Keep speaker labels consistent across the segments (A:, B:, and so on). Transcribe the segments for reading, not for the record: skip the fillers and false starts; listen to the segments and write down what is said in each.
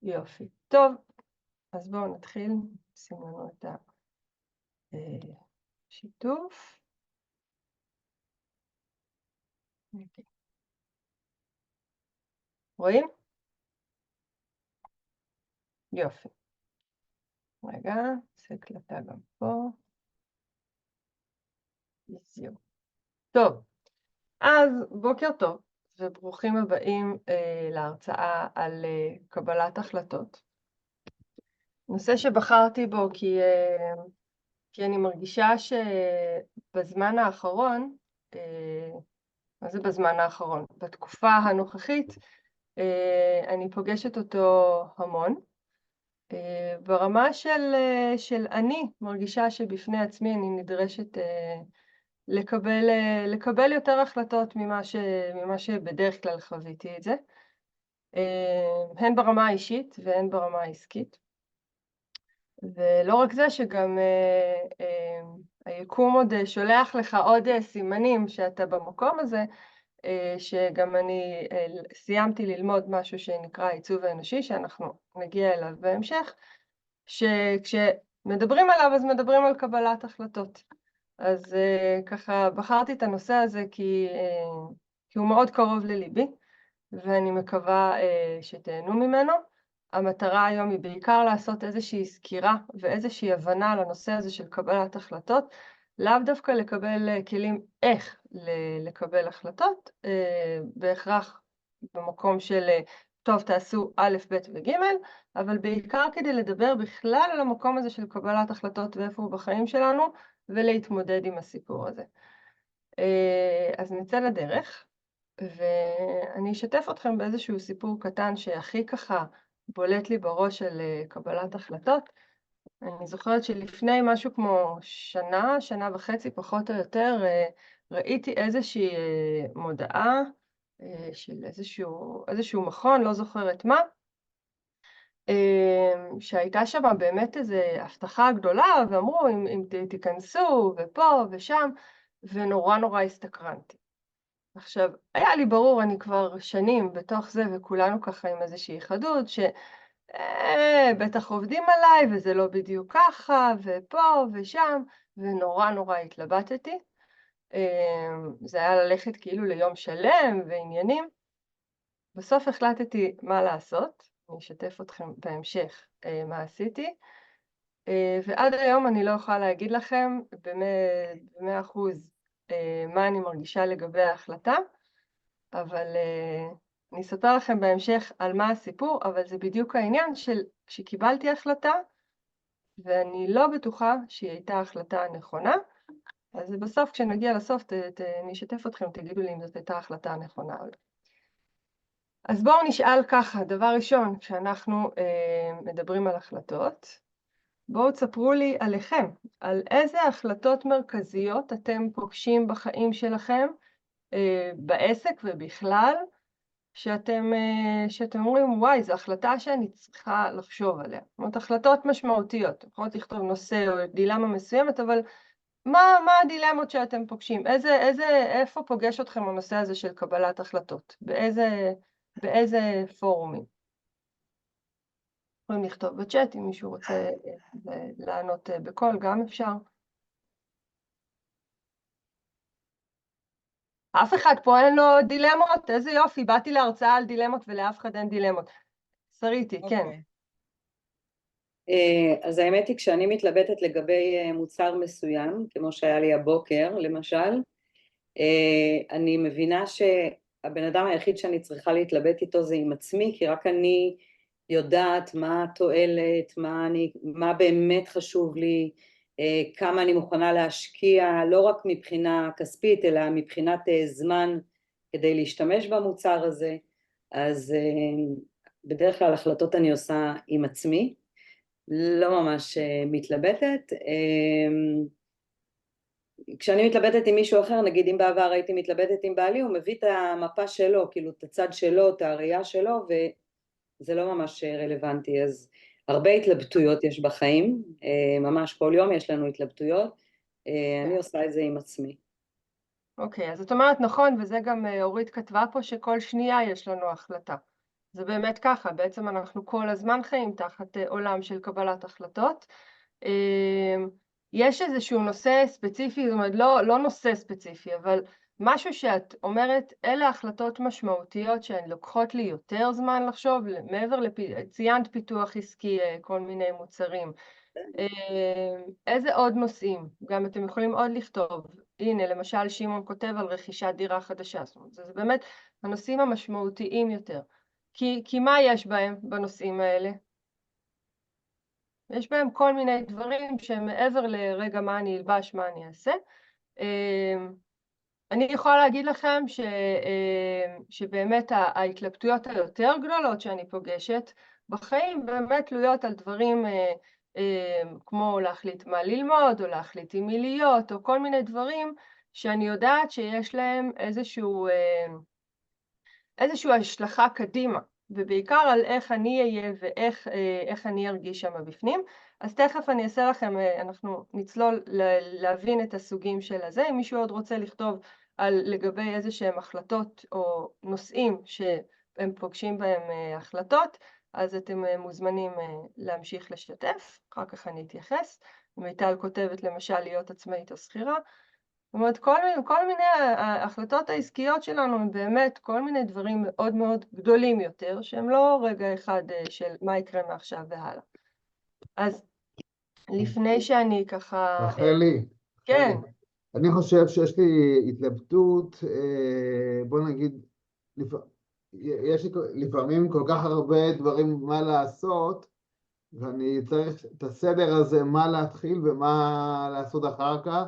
A: יופי. טוב, אז בואו נתחיל. שים לנו את השיתוף. אוקיי. רואים? יופי. רגע, נעשה הקלטה גם פה. זהו. טוב, אז בוקר טוב, וברוכים הבאים להרצאה על קבלת החלטות. נושא שבחרתי בו כי אני מרגישה שבזמן האחרון, מה זה בזמן האחרון? בתקופה הנוכחית, אני פוגשת אותו המון. ברמה של אני מרגישה שבפני עצמי אני נדרשת לקבל יותר החלטות ממה שבדרך כלל חוויתי את זה, הן ברמה האישית והן ברמה העסקית. ולא רק זה, שגם היקום עוד שולח לך עוד סימנים שאתה במקום הזה, שגם אני סיימתי ללמוד משהו שנקרא עיצוב האנושי, שאנחנו נגיע אליו בהמשך, שכשמדברים עליו אז מדברים על קבלת החלטות. אז ככה בחרתי את הנושא הזה כי הוא מאוד קרוב לליבי, ואני מקווה שתהנו ממנו. המטרה היום היא בעיקר לעשות איזושהי סקירה ואיזושהי הבנה על הנושא הזה של קבלת החלטות, לאו דווקא לקבל כלים איך לקבל החלטות, בהכרח במקום של טוב תעשו א', ב' וג', אבל בעיקר כדי לדבר בכלל על המקום הזה של קבלת החלטות ואיפה הוא בחיים שלנו, ולהתמודד עם הסיפור הזה. אז נצא לדרך, ואני אשתף אתכם באיזשהו סיפור קטן שהכי ככה בולט לי בראש של קבלת החלטות. אני זוכרת שלפני משהו כמו שנה וחצי פחות או יותר, ראיתי איזושהי מודעה של איזשהו מכון, לא זוכרת מה, שהייתה שם באמת איזו הבטחה גדולה, ואמרו אם תיכנסו ופה ושם, ונורא הסתקרנתי. עכשיו, היה לי ברור, אני כבר שנים בתוך זה, וכולנו ככה עם איזושהי חדות, בטח עובדים עליי, וזה לא בדיוק ככה, ופה ושם, ונורא התלבטתי. זה היה ללכת כאילו ליום שלם ועניינים. בסוף החלטתי מה לעשות, אני אשתף אתכם בהמשך מה עשיתי, ועד היום אני לא יכולה להגיד לכם ב100% מה אני מרגישה לגבי ההחלטה, אבל אני אספר לכם בהמשך על מה הסיפור, אבל זה בדיוק העניין של שקיבלתי החלטה, ואני לא בטוחה שהיא הייתה החלטה נכונה, אז בסוף כשנגיע לסוף אני אשתף אתכם, תגידו לי אם זאת הייתה החלטה נכונה או לא. אז בואו נשאל ככה, דבר ראשון, כשאנחנו מדברים על החלטות, בואו תספרו לי עליכם, על איזה החלטות מרכזיות אתם פוגשים בחיים שלכם, בעסק ובכלל, שאתם אומרים, וואי, זו החלטה שאני צריכה לחשוב עליה. זאת אומרת, החלטות משמעותיות, יכולות לכתוב נושא או דילמה מסוימת, אבל מה הדילמות שאתם פוגשים? איפה פוגש אתכם הנושא הזה של קבלת החלטות? באיזה פורומים? יכולים לכתוב בצ'אט, אם מישהו רוצה לענות בקול, גם אפשר. אף אחד פה אין לו דילמות? איזה יופי, באתי להרצאה על דילמות ולאף אחד אין דילמות. שריתי, כן.
B: אז האמת היא, כשאני מתלבטת לגבי מוצר מסוים, כמו שהיה לי הבוקר למשל, אני מבינה שהבן אדם היחיד שאני צריכה להתלבט איתו זה עם עצמי, כי רק אני יודעת מה התועלת, מה באמת חשוב לי, כמה אני מוכנה להשקיע, לא רק מבחינה כספית, אלא מבחינת זמן כדי להשתמש במוצר הזה. אז בדרך כלל החלטות אני עושה עם עצמי, לא ממש מתלבטת. כשאני מתלבטת עם מישהו אחר, נגיד אם בעבר הייתי מתלבטת עם בעלי, הוא מביא את המפה שלו, כאילו את הצד שלו, את הראייה שלו, וזה לא ממש רלוונטי. אז הרבה התלבטויות יש בחיים, ממש כל יום יש לנו התלבטויות, אני עושה את זה עם עצמי.
A: אוקיי, אז זאת אומרת נכון, וזה גם אורית כתבה פה, שכל שנייה יש לנו החלטה. זה באמת ככה, בעצם אנחנו כל הזמן חיים תחת עולם של קבלת החלטות. יש איזשהו נושא ספציפי, זאת אומרת, לא נושא ספציפי, אבל משהו שאת אומרת, אלה החלטות משמעותיות שהן לוקחות לי יותר זמן לחשוב, מעבר ציינת פיתוח עסקי, כל מיני מוצרים. איזה עוד נושאים? גם אתם יכולים עוד לכתוב. הנה, למשל, שמעון כותב על רכישת דירה חדשה. זאת אומרת, זה באמת הנושאים המשמעותיים יותר. כי מה יש בהם, בנושאים האלה? יש בהם כל מיני דברים שהם מעבר לרגע מה אני אלבש, מה אני אעשה. אני יכולה להגיד לכם שבאמת ההתלבטויות היותר גדולות שאני פוגשת בחיים באמת תלויות על דברים כמו להחליט מה ללמוד, או להחליט עם מי להיות, או כל מיני דברים שאני יודעת שיש להם איזושהי השלכה קדימה, ובעיקר על איך אני אהיה ואיך אני ארגיש שם בפנים. אז תכף אני אעשה לכם, אנחנו נצלול להבין את הסוגים של הזה. אם מישהו עוד רוצה לכתוב לגבי איזה שהם החלטות או נושאים שהם פוגשים בהם החלטות, אז אתם מוזמנים להמשיך לשתף, אחר כך אני אתייחס. מיטל כותבת למשל להיות עצמאית או שכירה. זאת אומרת, כל מיני ההחלטות העסקיות שלנו הם באמת כל מיני דברים מאוד מאוד גדולים יותר, שהם לא רגע אחד של מה יקרה מעכשיו והלאה. אז לפני שאני ככה...
C: רחלי,
A: כן.
C: אני חושב שיש לי התלבטות, בוא נגיד, יש לי לפעמים כל כך הרבה דברים מה לעשות, ואני צריך את הסדר הזה, מה להתחיל ומה לעשות אחר כך,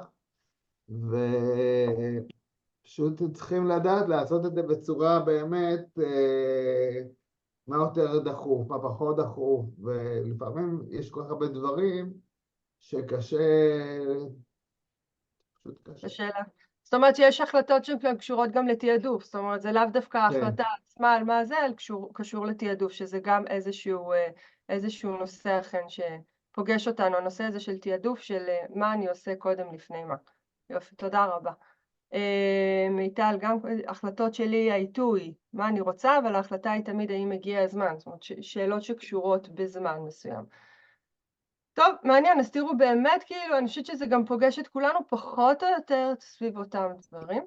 C: ופשוט צריכים לדעת לעשות את זה בצורה באמת, מה יותר דחוף, מה פחות דחוף, ולפעמים יש כל כך הרבה דברים שקשה, פשוט קשה.
A: השאלה. זאת אומרת שיש החלטות שהן קשורות גם לתיעדוף, זאת אומרת זה לאו דווקא ההחלטה עצמה על מה זה, אלא קשור לתיעדוף, שזה גם איזשהו נושא אכן שפוגש אותנו, הנושא הזה של תיעדוף, של מה אני עושה קודם לפני מה. יופי, תודה רבה. מיטל, גם החלטות שלי העיתוי, מה אני רוצה, אבל ההחלטה היא תמיד האם הגיע הזמן, זאת אומרת שאלות שקשורות בזמן מסוים. טוב, מעניין, אז תראו באמת, כאילו, אני חושבת שזה גם פוגש את כולנו פחות או יותר סביב אותם דברים,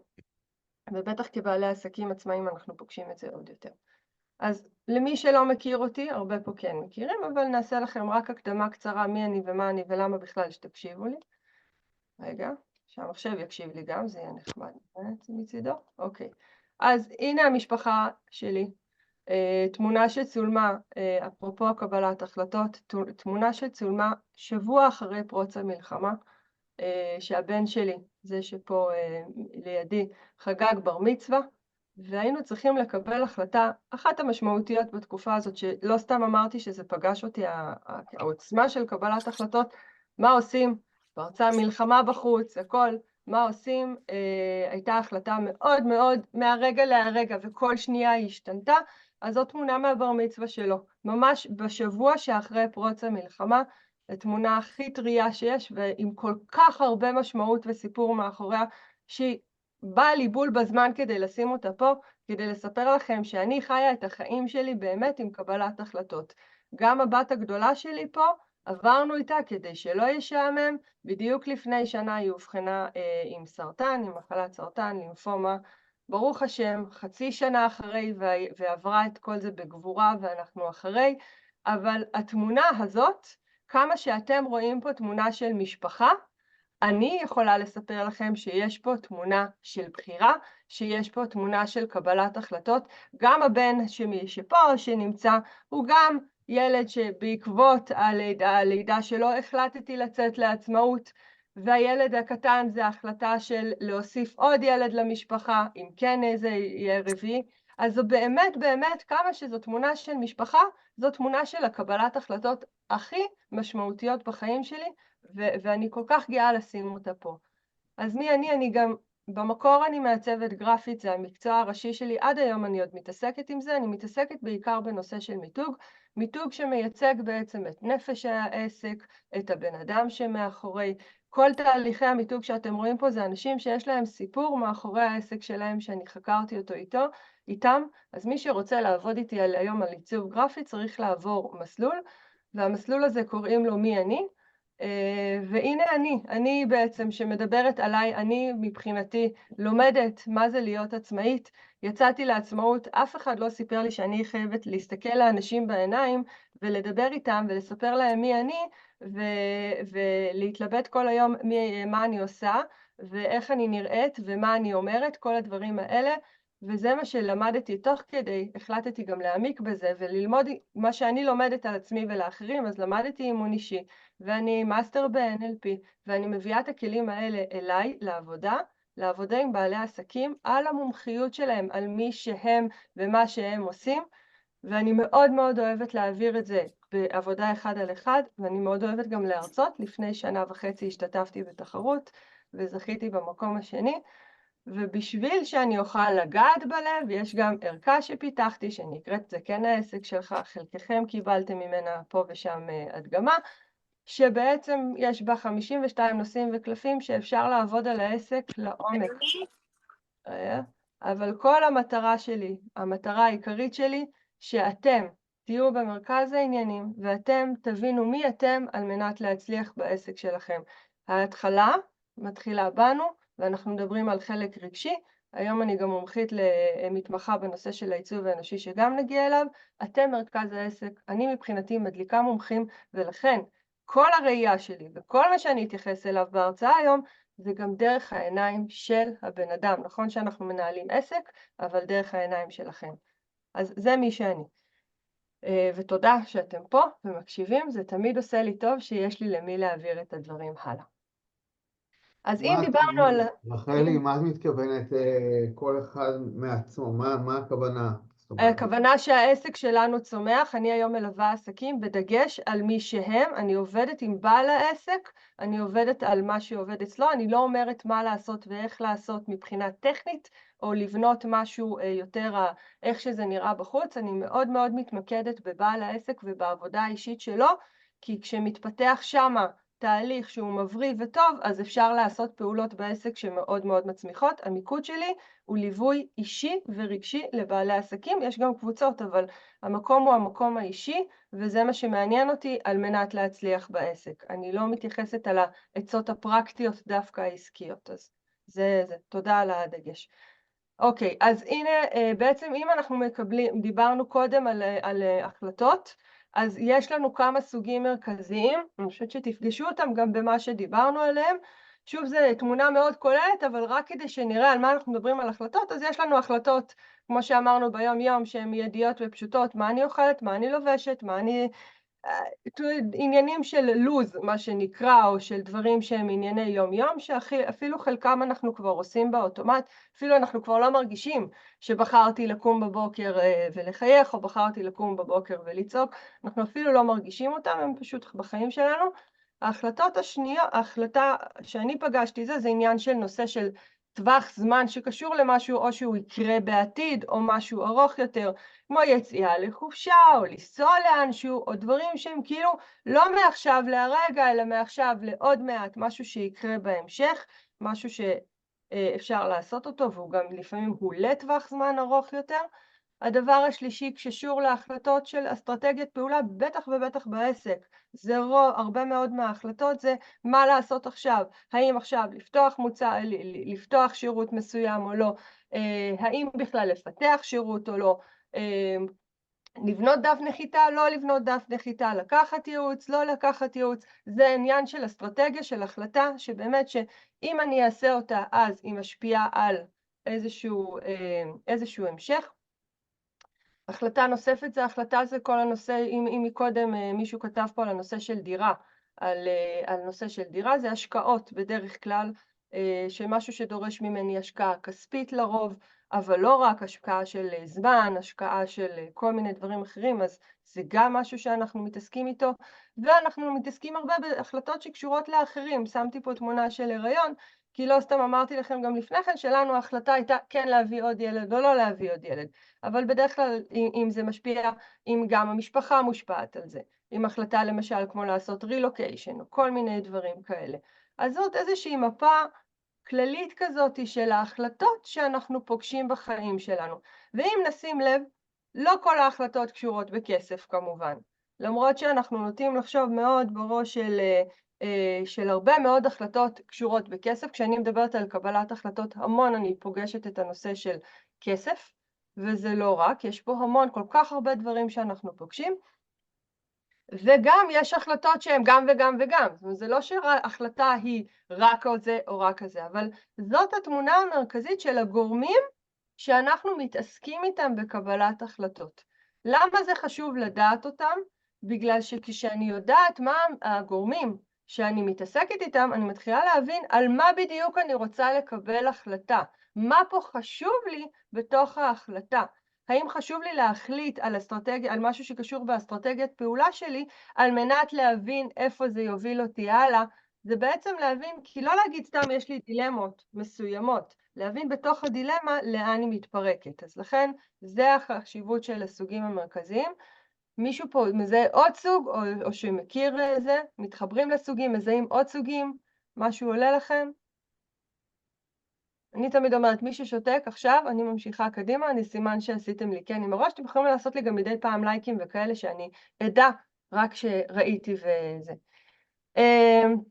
A: ובטח כבעלי עסקים עצמאיים אנחנו פוגשים את זה עוד יותר. אז למי שלא מכיר אותי, הרבה פה כן מכירים, אבל נעשה לכם רק הקדמה קצרה מי אני ומה אני ולמה בכלל שתקשיבו לי. רגע, שהמחשב יקשיב לי גם, זה יהיה נחמד מצידו. אוקיי, אז הנה המשפחה שלי. תמונה שצולמה, אפרופו קבלת החלטות, תמונה שצולמה שבוע אחרי פרוץ המלחמה, שהבן שלי, זה שפה לידי, חגג בר מצווה, והיינו צריכים לקבל החלטה, אחת המשמעותיות בתקופה הזאת, שלא סתם אמרתי שזה פגש אותי, העוצמה של קבלת החלטות, מה עושים? פרצה מלחמה בחוץ, הכל, מה עושים? הייתה החלטה מאוד מאוד מהרגע להרגע, וכל שנייה היא השתנתה, אז זו תמונה מהבר מצווה שלו, ממש בשבוע שאחרי פרוץ המלחמה, התמונה הכי טריה שיש, ועם כל כך הרבה משמעות וסיפור מאחוריה, שהיא באה לי בול בזמן כדי לשים אותה פה, כדי לספר לכם שאני חיה את החיים שלי באמת עם קבלת החלטות. גם הבת הגדולה שלי פה, עברנו איתה כדי שלא ישעמם, בדיוק לפני שנה היא אובחנה עם סרטן, עם מחלת סרטן, לימפומה, ברוך השם, חצי שנה אחרי, ועברה את כל זה בגבורה, ואנחנו אחרי, אבל התמונה הזאת, כמה שאתם רואים פה תמונה של משפחה, אני יכולה לספר לכם שיש פה תמונה של בחירה, שיש פה תמונה של קבלת החלטות, גם הבן שפה שנמצא, הוא גם ילד שבעקבות הלידה שלו החלטתי לצאת לעצמאות, והילד הקטן זה החלטה של להוסיף עוד ילד למשפחה, אם כן זה יהיה רביעי, אז זו באמת באמת כמה שזו תמונה של משפחה, זו תמונה של הקבלת החלטות הכי משמעותיות בחיים שלי, ואני כל כך גאה לשים אותה פה. אז מי אני? אני גם, במקור אני מעצבת גרפית, זה המקצוע הראשי שלי, עד היום אני עוד מתעסקת עם זה, אני מתעסקת בעיקר בנושא של מיתוג, מיתוג שמייצג בעצם את נפש העסק, את הבן אדם שמאחורי, כל תהליכי המיתוג שאתם רואים פה זה אנשים שיש להם סיפור מאחורי העסק שלהם שאני חקרתי אותו איתו, איתם, אז מי שרוצה לעבוד איתי היום על עיצוב גרפי צריך לעבור מסלול, והמסלול הזה קוראים לו מי אני, והנה אני בעצם שמדברת עליי, אני מבחינתי לומדת מה זה להיות עצמאית, יצאתי לעצמאות, אף אחד לא סיפר לי שאני חייבת להסתכל לאנשים בעיניים ולדבר איתם ולספר להם מי אני, ולהתלבט כל היום מה אני עושה ואיך אני נראית ומה אני אומרת, כל הדברים האלה, וזה מה שלמדתי תוך כדי, החלטתי גם להעמיק בזה וללמוד מה שאני לומדת על עצמי ולאחרים, אז למדתי אימון אישי, ואני מאסטר ב-NLP, ואני מביאה את הכלים האלה אליי לעבודה עם בעלי עסקים, על המומחיות שלהם, על מי שהם ומה שהם עושים, ואני מאוד מאוד אוהבת להעביר את זה בעבודה 1 על 1, ואני מאוד אוהבת גם להרצות. לפני 1.5 שנה השתתפתי בתחרות, וזכיתי במקום השני, ובשביל שאני אוכל לגעת בלב, יש גם ערכה שפיתחתי, שנקראת זה כן העסק שלך, חלקכם קיבלתם ממנה פה ושם הדגמה, שבעצם יש בה 52 נושאים וקלפים שאפשר לעבוד על העסק לעומק. אבל כל המטרה שלי, המטרה העיקרית שלי, שאתם תהיו במרכז העניינים, ואתם תבינו מי אתם על מנת להצליח בעסק שלכם. ההתחלה מתחילה בנו, ואנחנו מדברים על חלק רגשי. היום אני גם מומחית למתמחה בנושא של העיצוב האנושי שגם נגיע אליו. אתם מרכז העסק, אני מבחינתי מדליקה מומחים, ולכן כל הראייה שלי וכל מה שאני אתייחס אליו בהרצאה היום, זה גם דרך העיניים של הבן אדם. נכון שאנחנו מנהלים עסק, אבל דרך העיניים שלכם. אז זה מי שאני. ותודה שאתם פה ומקשיבים, זה תמיד עושה לי טוב שיש לי למי להעביר את הדברים הלאה. אז אם דיברנו על...
C: רחלי, מה את מתכוונת כל אחד מעצמו? מה הכוונה?
A: הכוונה שהעסק שלנו צומח, אני היום מלווה עסקים בדגש על מי שהם, אני עובדת עם בעל העסק, אני עובדת על מה שעובד אצלו, אני לא אומרת מה לעשות ואיך לעשות מבחינה טכנית, או לבנות משהו יותר איך שזה נראה בחוץ, אני מאוד מאוד מתמקדת בבעל העסק ובעבודה האישית שלו, כי כשמתפתח שמה תהליך שהוא מבריא וטוב, אז אפשר לעשות פעולות בעסק שמאוד מאוד מצמיחות. המיקוד שלי הוא ליווי אישי ורגשי לבעלי עסקים. יש גם קבוצות, אבל המקום הוא המקום האישי, וזה מה שמעניין אותי על מנת להצליח בעסק. אני לא מתייחסת על העצות הפרקטיות דווקא העסקיות, אז זה. תודה על הדגש. אוקיי, אז הנה, בעצם אם אנחנו דיברנו קודם על החלטות, אז יש לנו כמה סוגים מרכזיים, אני חושבת שתפגשו אותם גם במה שדיברנו עליהם. שוב, זו תמונה מאוד כוללת, אבל רק כדי שנראה על מה אנחנו מדברים על החלטות, אז יש לנו החלטות, כמו שאמרנו ביום יום, שהן מיידיות ופשוטות, מה אני אוכלת, מה אני לובשת, עניינים של לוז, מה שנקרא, או של דברים שהם ענייני יום-יום, שאפילו חלקם אנחנו כבר עושים באוטומט, אפילו אנחנו כבר לא מרגישים שבחרתי לקום בבוקר ולחייך, או בחרתי לקום בבוקר ולצעוק, אנחנו אפילו לא מרגישים אותם, הם פשוט בחיים שלנו. ההחלטות השנייה, ההחלטה שאני פגשתי זה עניין של נושא של טווח זמן שקשור למשהו, או שהוא יקרה בעתיד, או משהו ארוך יותר, כמו יציאה לחופשה, או לנסוע לאנשהו, או דברים שהם כאילו לא מעכשיו להרגע, אלא מעכשיו לעוד מעט, משהו שיקרה בהמשך, משהו שאפשר לעשות אותו, והוא גם לפעמים הוא לטווח זמן ארוך יותר. הדבר השלישי קשור להחלטות של אסטרטגיית פעולה, בטח ובטח בעסק. זה הרבה מאוד מההחלטות זה מה לעשות עכשיו, האם עכשיו לפתוח שירות מסוים או לא, האם בכלל לפתח שירות או לא, לבנות דף נחיתה, לא לבנות דף נחיתה, לקחת ייעוץ, לא לקחת ייעוץ, זה עניין של אסטרטגיה, של החלטה, שבאמת שאם אני אעשה אותה, אז היא משפיעה על איזשהו המשך. החלטה נוספת זה כל הנושא, אם מקודם מישהו כתב פה על הנושא של דירה, על נושא של דירה, זה השקעות בדרך כלל, שמשהו שדורש ממני השקעה כספית לרוב, אבל לא רק השקעה של זמן, השקעה של כל מיני דברים אחרים, אז זה גם משהו שאנחנו מתעסקים איתו, ואנחנו מתעסקים הרבה בהחלטות שקשורות לאחרים. שמתי פה תמונה של הריון, כי לא סתם אמרתי לכם גם לפני כן, שלנו ההחלטה הייתה כן להביא עוד ילד או לא להביא עוד ילד, אבל בדרך כלל אם זה משפיע, אם גם המשפחה מושפעת על זה, אם החלטה למשל כמו לעשות רילוקיישן או כל מיני דברים כאלה. אז זאת איזושהי מפה כללית כזאת של ההחלטות שאנחנו פוגשים בחיים שלנו. ואם נשים לב, לא כל ההחלטות קשורות בכסף כמובן. למרות שאנחנו נוטים לחשוב מאוד בראש של הרבה מאוד החלטות קשורות בכסף. כשאני מדברת על קבלת החלטות המון אני פוגשת את הנושא של כסף, וזה לא רק, יש פה המון, כל כך הרבה דברים שאנחנו פוגשים. וגם יש החלטות שהן גם וגם וגם, זאת אומרת, זה לא שההחלטה היא רק או זה או רק זה, אבל זאת התמונה המרכזית של הגורמים שאנחנו מתעסקים איתם בקבלת החלטות. למה זה חשוב לדעת אותם? בגלל שכשאני יודעת מה הגורמים שאני מתעסקת איתם, אני מתחילה להבין על מה בדיוק אני רוצה לקבל החלטה, מה פה חשוב לי בתוך ההחלטה. האם חשוב לי להחליט על אסטרטגיה, על משהו שקשור באסטרטגיית פעולה שלי, על מנת להבין איפה זה יוביל אותי הלאה? זה בעצם להבין, כי לא להגיד סתם יש לי דילמות מסוימות, להבין בתוך הדילמה לאן היא מתפרקת. אז לכן זה החשיבות של הסוגים המרכזיים. מישהו פה מזהה עוד סוג, או שמכיר זה, מתחברים לסוגים, מזהים עוד סוגים, משהו עולה לכם? אני תמיד אומרת, מי ששותק עכשיו, אני ממשיכה קדימה, אני סימן שעשיתם לי כן עם הראש, אתם יכולים לעשות לי גם מדי פעם לייקים וכאלה שאני אדע רק שראיתי וזה.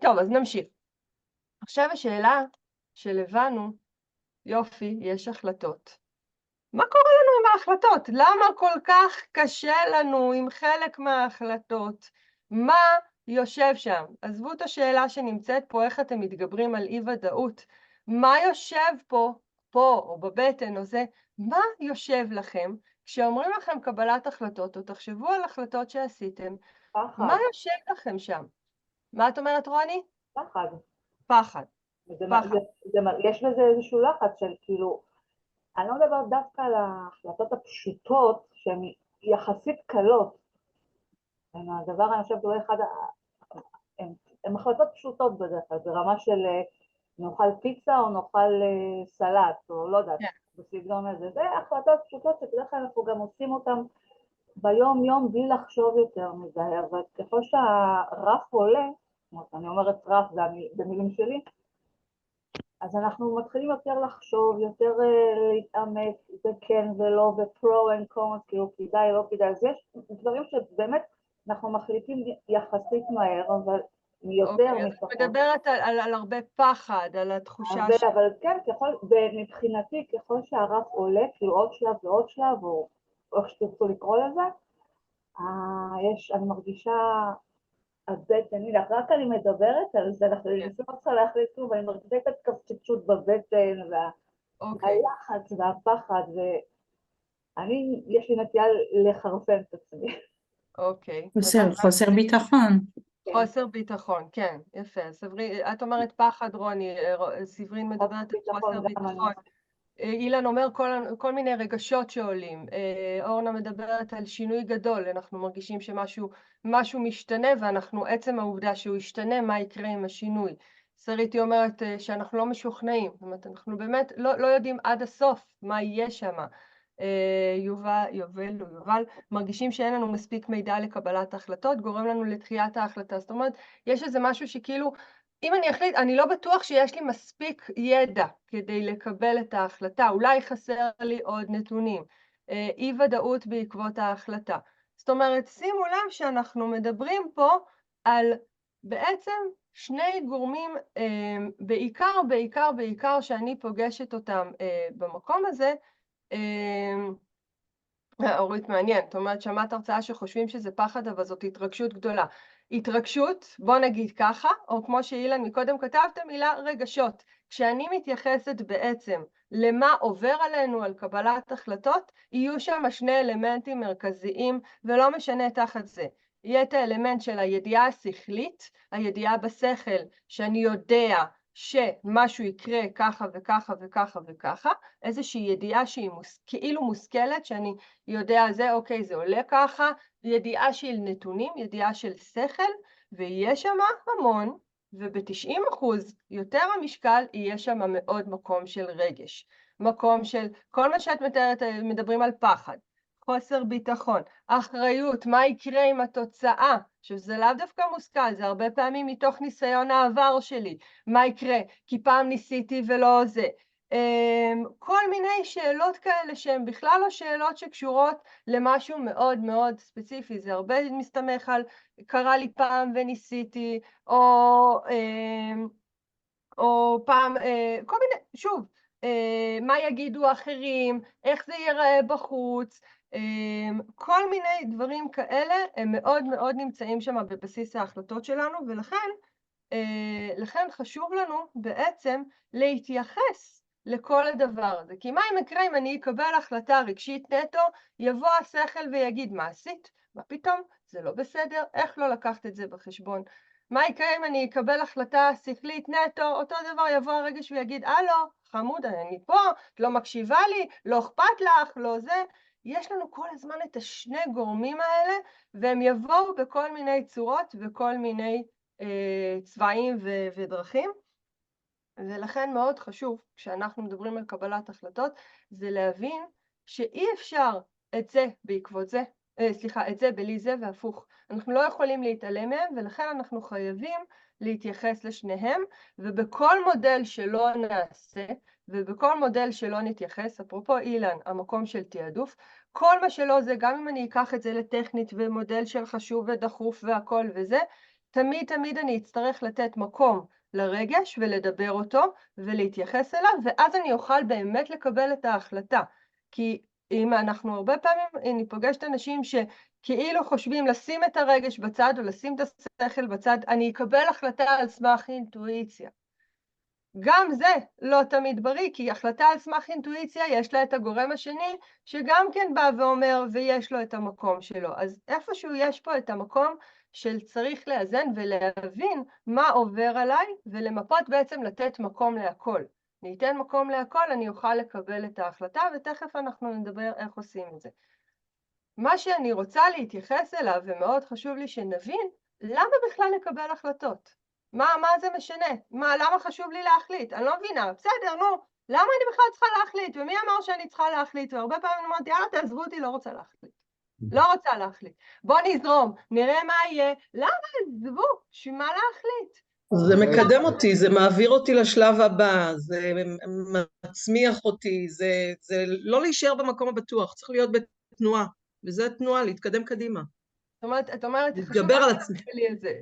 A: טוב, אז נמשיך. עכשיו השאלה שלבנו, יופי, יש החלטות. מה קורה לנו עם ההחלטות? למה כל כך קשה לנו עם חלק מההחלטות? מה יושב שם? עזבו את השאלה שנמצאת פה, איך אתם מתגברים על אי-ודאות. מה יושב פה או בבטן או זה? מה יושב לכם כשאומרים לכם קבלת החלטות, או תחשבו על החלטות שעשיתם?
D: פחד.
A: מה יושב לכם שם? מה את אומרת, רוני?
D: פחד.
A: פחד. פחד.
D: יש בזה איזשהו לחץ של כאילו, אני לא מדברת דווקא על ההחלטות הפשוטות שהן יחסית קלות. הדבר, אני חושבת, הוא אחד, הן החלטות פשוטות בדרך כלל, ברמה של נאכל פיצה או נאכל סלט, או לא יודעת, בסגנון הזה. זה החלטות פשוטות שבדרך כלל אנחנו גם עושים אותן ביום יום בלי לחשוב יותר מדי, אבל ככל שהרף עולה, אני אומרת רף במילים שלי, אז אנחנו מתחילים יותר לחשוב, יותר להתאמץ, וכן ולא, ופרו אנד קונס, כאילו כדאי, לא כדאי, אז יש דברים שבאמת אנחנו מחליטים יחסית מהר, אבל יותר מפחות.
A: את מדברת על הרבה פחד, על התחושה
D: אבל כן, מבחינתי, ככל שהרף עולה, כאילו עוד שלב ועוד שלב, או איך שתרצו לקרוא לזה, אני מרגישה הבטן, רק אני מדברת על זה, אני לא צריכה להחליט שוב, אני מרגישה את התקפצות בבטן, והלחץ והפחד, יש לי נטייה לחרפן את עצמי.
A: אוקיי.
E: חוסר ביטחון.
A: חוסר ביטחון, כן, יפה. את אומרת פחד, רוני, סברין מדברת על חוסר ביטחון. אילן אומר כל מיני רגשות שעולים. אורנה מדברת על שינוי גדול, אנחנו מרגישים שמשהו משתנה, ואנחנו, עצם העובדה שהוא ישתנה, מה יקרה עם השינוי. שריתי אומרת שאנחנו לא משוכנעים, זאת אומרת, אנחנו באמת לא יודעים עד הסוף מה יהיה שם. יובל, מרגישים שאין לנו מספיק מידע לקבלת ההחלטות, גורם לנו לדחיית ההחלטה. זאת אומרת, יש איזה משהו שכאילו, אם אני אחליט, אני לא בטוח שיש לי מספיק ידע כדי לקבל את ההחלטה, אולי חסר לי עוד נתונים, אי ודאות בעקבות ההחלטה. זאת אומרת, שימו לב שאנחנו מדברים פה על בעצם שני גורמים, בעיקר שאני פוגשת אותם במקום הזה. אורית, מעניין, זאת אומרת, שמעת הרצאה שחושבים שזה פחד, אבל זאת התרגשות גדולה. התרגשות, בוא נגיד ככה, או כמו שאילן מקודם כתבת, מילה רגשות. כשאני מתייחסת בעצם למה עובר עלינו על קבלת החלטות, יהיו שם שני אלמנטים מרכזיים, ולא משנה תחת זה. יהיה את האלמנט של הידיעה השכלית, הידיעה בשכל, שאני יודע שמשהו יקרה ככה וככה וככה וככה, איזושהי ידיעה שהיא כאילו מושכלת, שאני יודע זה, אוקיי, זה עולה ככה, ידיעה של נתונים, ידיעה של שכל, ויהיה שם המון, וב-90% יותר המשקל יהיה שם מאוד מקום של רגש. מקום של, כל מה שאת מדברים על פחד, חוסר ביטחון, אחריות, מה יקרה עם התוצאה, שזה לאו דווקא מושכל, זה הרבה פעמים מתוך ניסיון העבר שלי, מה יקרה, כי פעם ניסיתי ולא זה. כל מיני שאלות כאלה שהן בכלל לא שאלות שקשורות למשהו מאוד מאוד ספציפי, זה הרבה מסתמך על קרה לי פעם וניסיתי, או פעם, כל מיני, שוב, מה יגידו האחרים, איך זה ייראה בחוץ, כל מיני דברים כאלה הם מאוד מאוד נמצאים שם בבסיס ההחלטות שלנו, ולכן חשוב לנו בעצם להתייחס לכל הדבר הזה. כי מה יקרה אם אני אקבל החלטה רגשית נטו, יבוא השכל ויגיד, מה עשית? מה פתאום? זה לא בסדר, איך לא לקחת את זה בחשבון? מה יקרה אם אני אקבל החלטה שכלית נטו, אותו דבר יבוא הרגש ויגיד, הלו, חמוד, אני פה, את לא מקשיבה לי, לא אכפת לך, לא זה. יש לנו כל הזמן את השני גורמים האלה, והם יבואו בכל מיני צורות וכל מיני צבעים ודרכים. ולכן מאוד חשוב, כשאנחנו מדברים על קבלת החלטות, זה להבין שאי אפשר את זה בעקבות זה, את זה בלי זה והפוך. אנחנו לא יכולים להתעלם מהם, ולכן אנחנו חייבים להתייחס לשניהם, ובכל מודל שלא נעשה, ובכל מודל שלא נתייחס, אפרופו אילן, המקום של תיעדוף, כל מה שלא זה, גם אם אני אקח את זה לטכנית ומודל של חשוב ודחוף והכל וזה, תמיד אני אצטרך לתת מקום לרגש ולדבר אותו ולהתייחס אליו, ואז אני אוכל באמת לקבל את ההחלטה. כי אם אנחנו הרבה פעמים ניפגש אנשים שכאילו חושבים לשים את הרגש בצד או לשים את השכל בצד, אני אקבל החלטה על סמך אינטואיציה. גם זה לא תמיד בריא, כי החלטה על סמך אינטואיציה יש לה את הגורם השני, שגם כן בא ואומר ויש לו את המקום שלו. אז איפשהו יש פה את המקום של צריך לאזן ולהבין מה עובר עליי, ולמפות בעצם לתת מקום להכל. ניתן מקום להכל, אני אוכל לקבל את ההחלטה, ותכף אנחנו נדבר איך עושים את זה. מה שאני רוצה להתייחס אליו, ומאוד חשוב לי שנבין, למה בכלל לקבל החלטות? מה זה משנה? למה חשוב לי להחליט? אני לא מבינה. בסדר, נו, למה אני בכלל צריכה להחליט? ומי אמר שאני צריכה להחליט? והרבה פעמים אמרתי, יאללה, תעזבו אותי, לא רוצה להחליט. לא רוצה להחליט. בוא נזרום, נראה מה יהיה. למה עזבו? שמה להחליט?
F: זה מקדם אותי, זה מעביר אותי לשלב הבא, זה מצמיח אותי, זה לא להישאר במקום הבטוח, צריך להיות בתנועה, וזה תנועה, להתקדם קדימה.
A: את אומרת,
F: להתגבר על עצמי.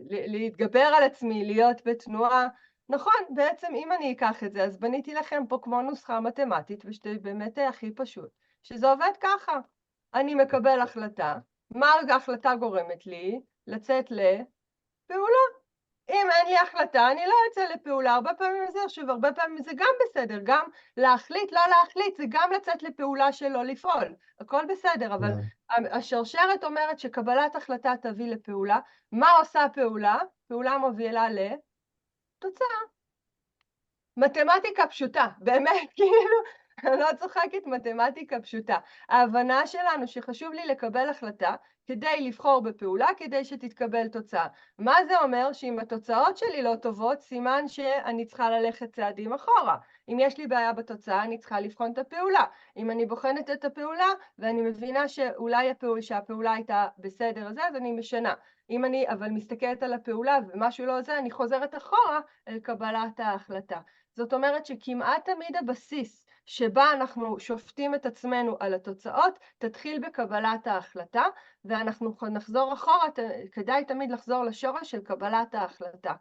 A: להתגבר על עצמי, להיות בתנועה. נכון, בעצם אם אני אקח את זה, אז בניתי לכם פה כמו נוסחה מתמטית, ושזה באמת הכי פשוט, שזה עובד ככה. אני מקבל החלטה, מה ההחלטה גורמת לי? לצאת לפעולה. אם אין לי החלטה, אני לא אצא לפעולה. הרבה פעמים זה, עכשיו, הרבה פעמים זה גם בסדר. גם להחליט, לא להחליט, זה גם לצאת לפעולה שלא לפעול. הכל בסדר, אבל השרשרת אומרת שקבלת החלטה תביא לפעולה. מה עושה פעולה? פעולה מובילה לתוצאה. מתמטיקה פשוטה, באמת, כאילו, אני לא צוחקת, מתמטיקה פשוטה. ההבנה שלנו שחשוב לי לקבל החלטה כדי לבחור בפעולה, כדי שתתקבל תוצאה. מה זה אומר? שאם התוצאות שלי לא טובות, סימן שאני צריכה ללכת צעדים אחורה. אם יש לי בעיה בתוצאה, אני צריכה לבחון את הפעולה. אם אני בוחנת את הפעולה, ואני מבינה שאולי שהפעולה הייתה בסדר הזה, אז אני משנה. אם אני אבל מסתכלת על הפעולה ומשהו לא זה, אני חוזרת אחורה אל קבלת ההחלטה. זאת אומרת שכמעט תמיד הבסיס שבה אנחנו שופטים את עצמנו על התוצאות, תתחיל בקבלת ההחלטה, ואנחנו נחזור אחורה, כדאי תמיד לחזור לשורש של קבלת ההחלטה.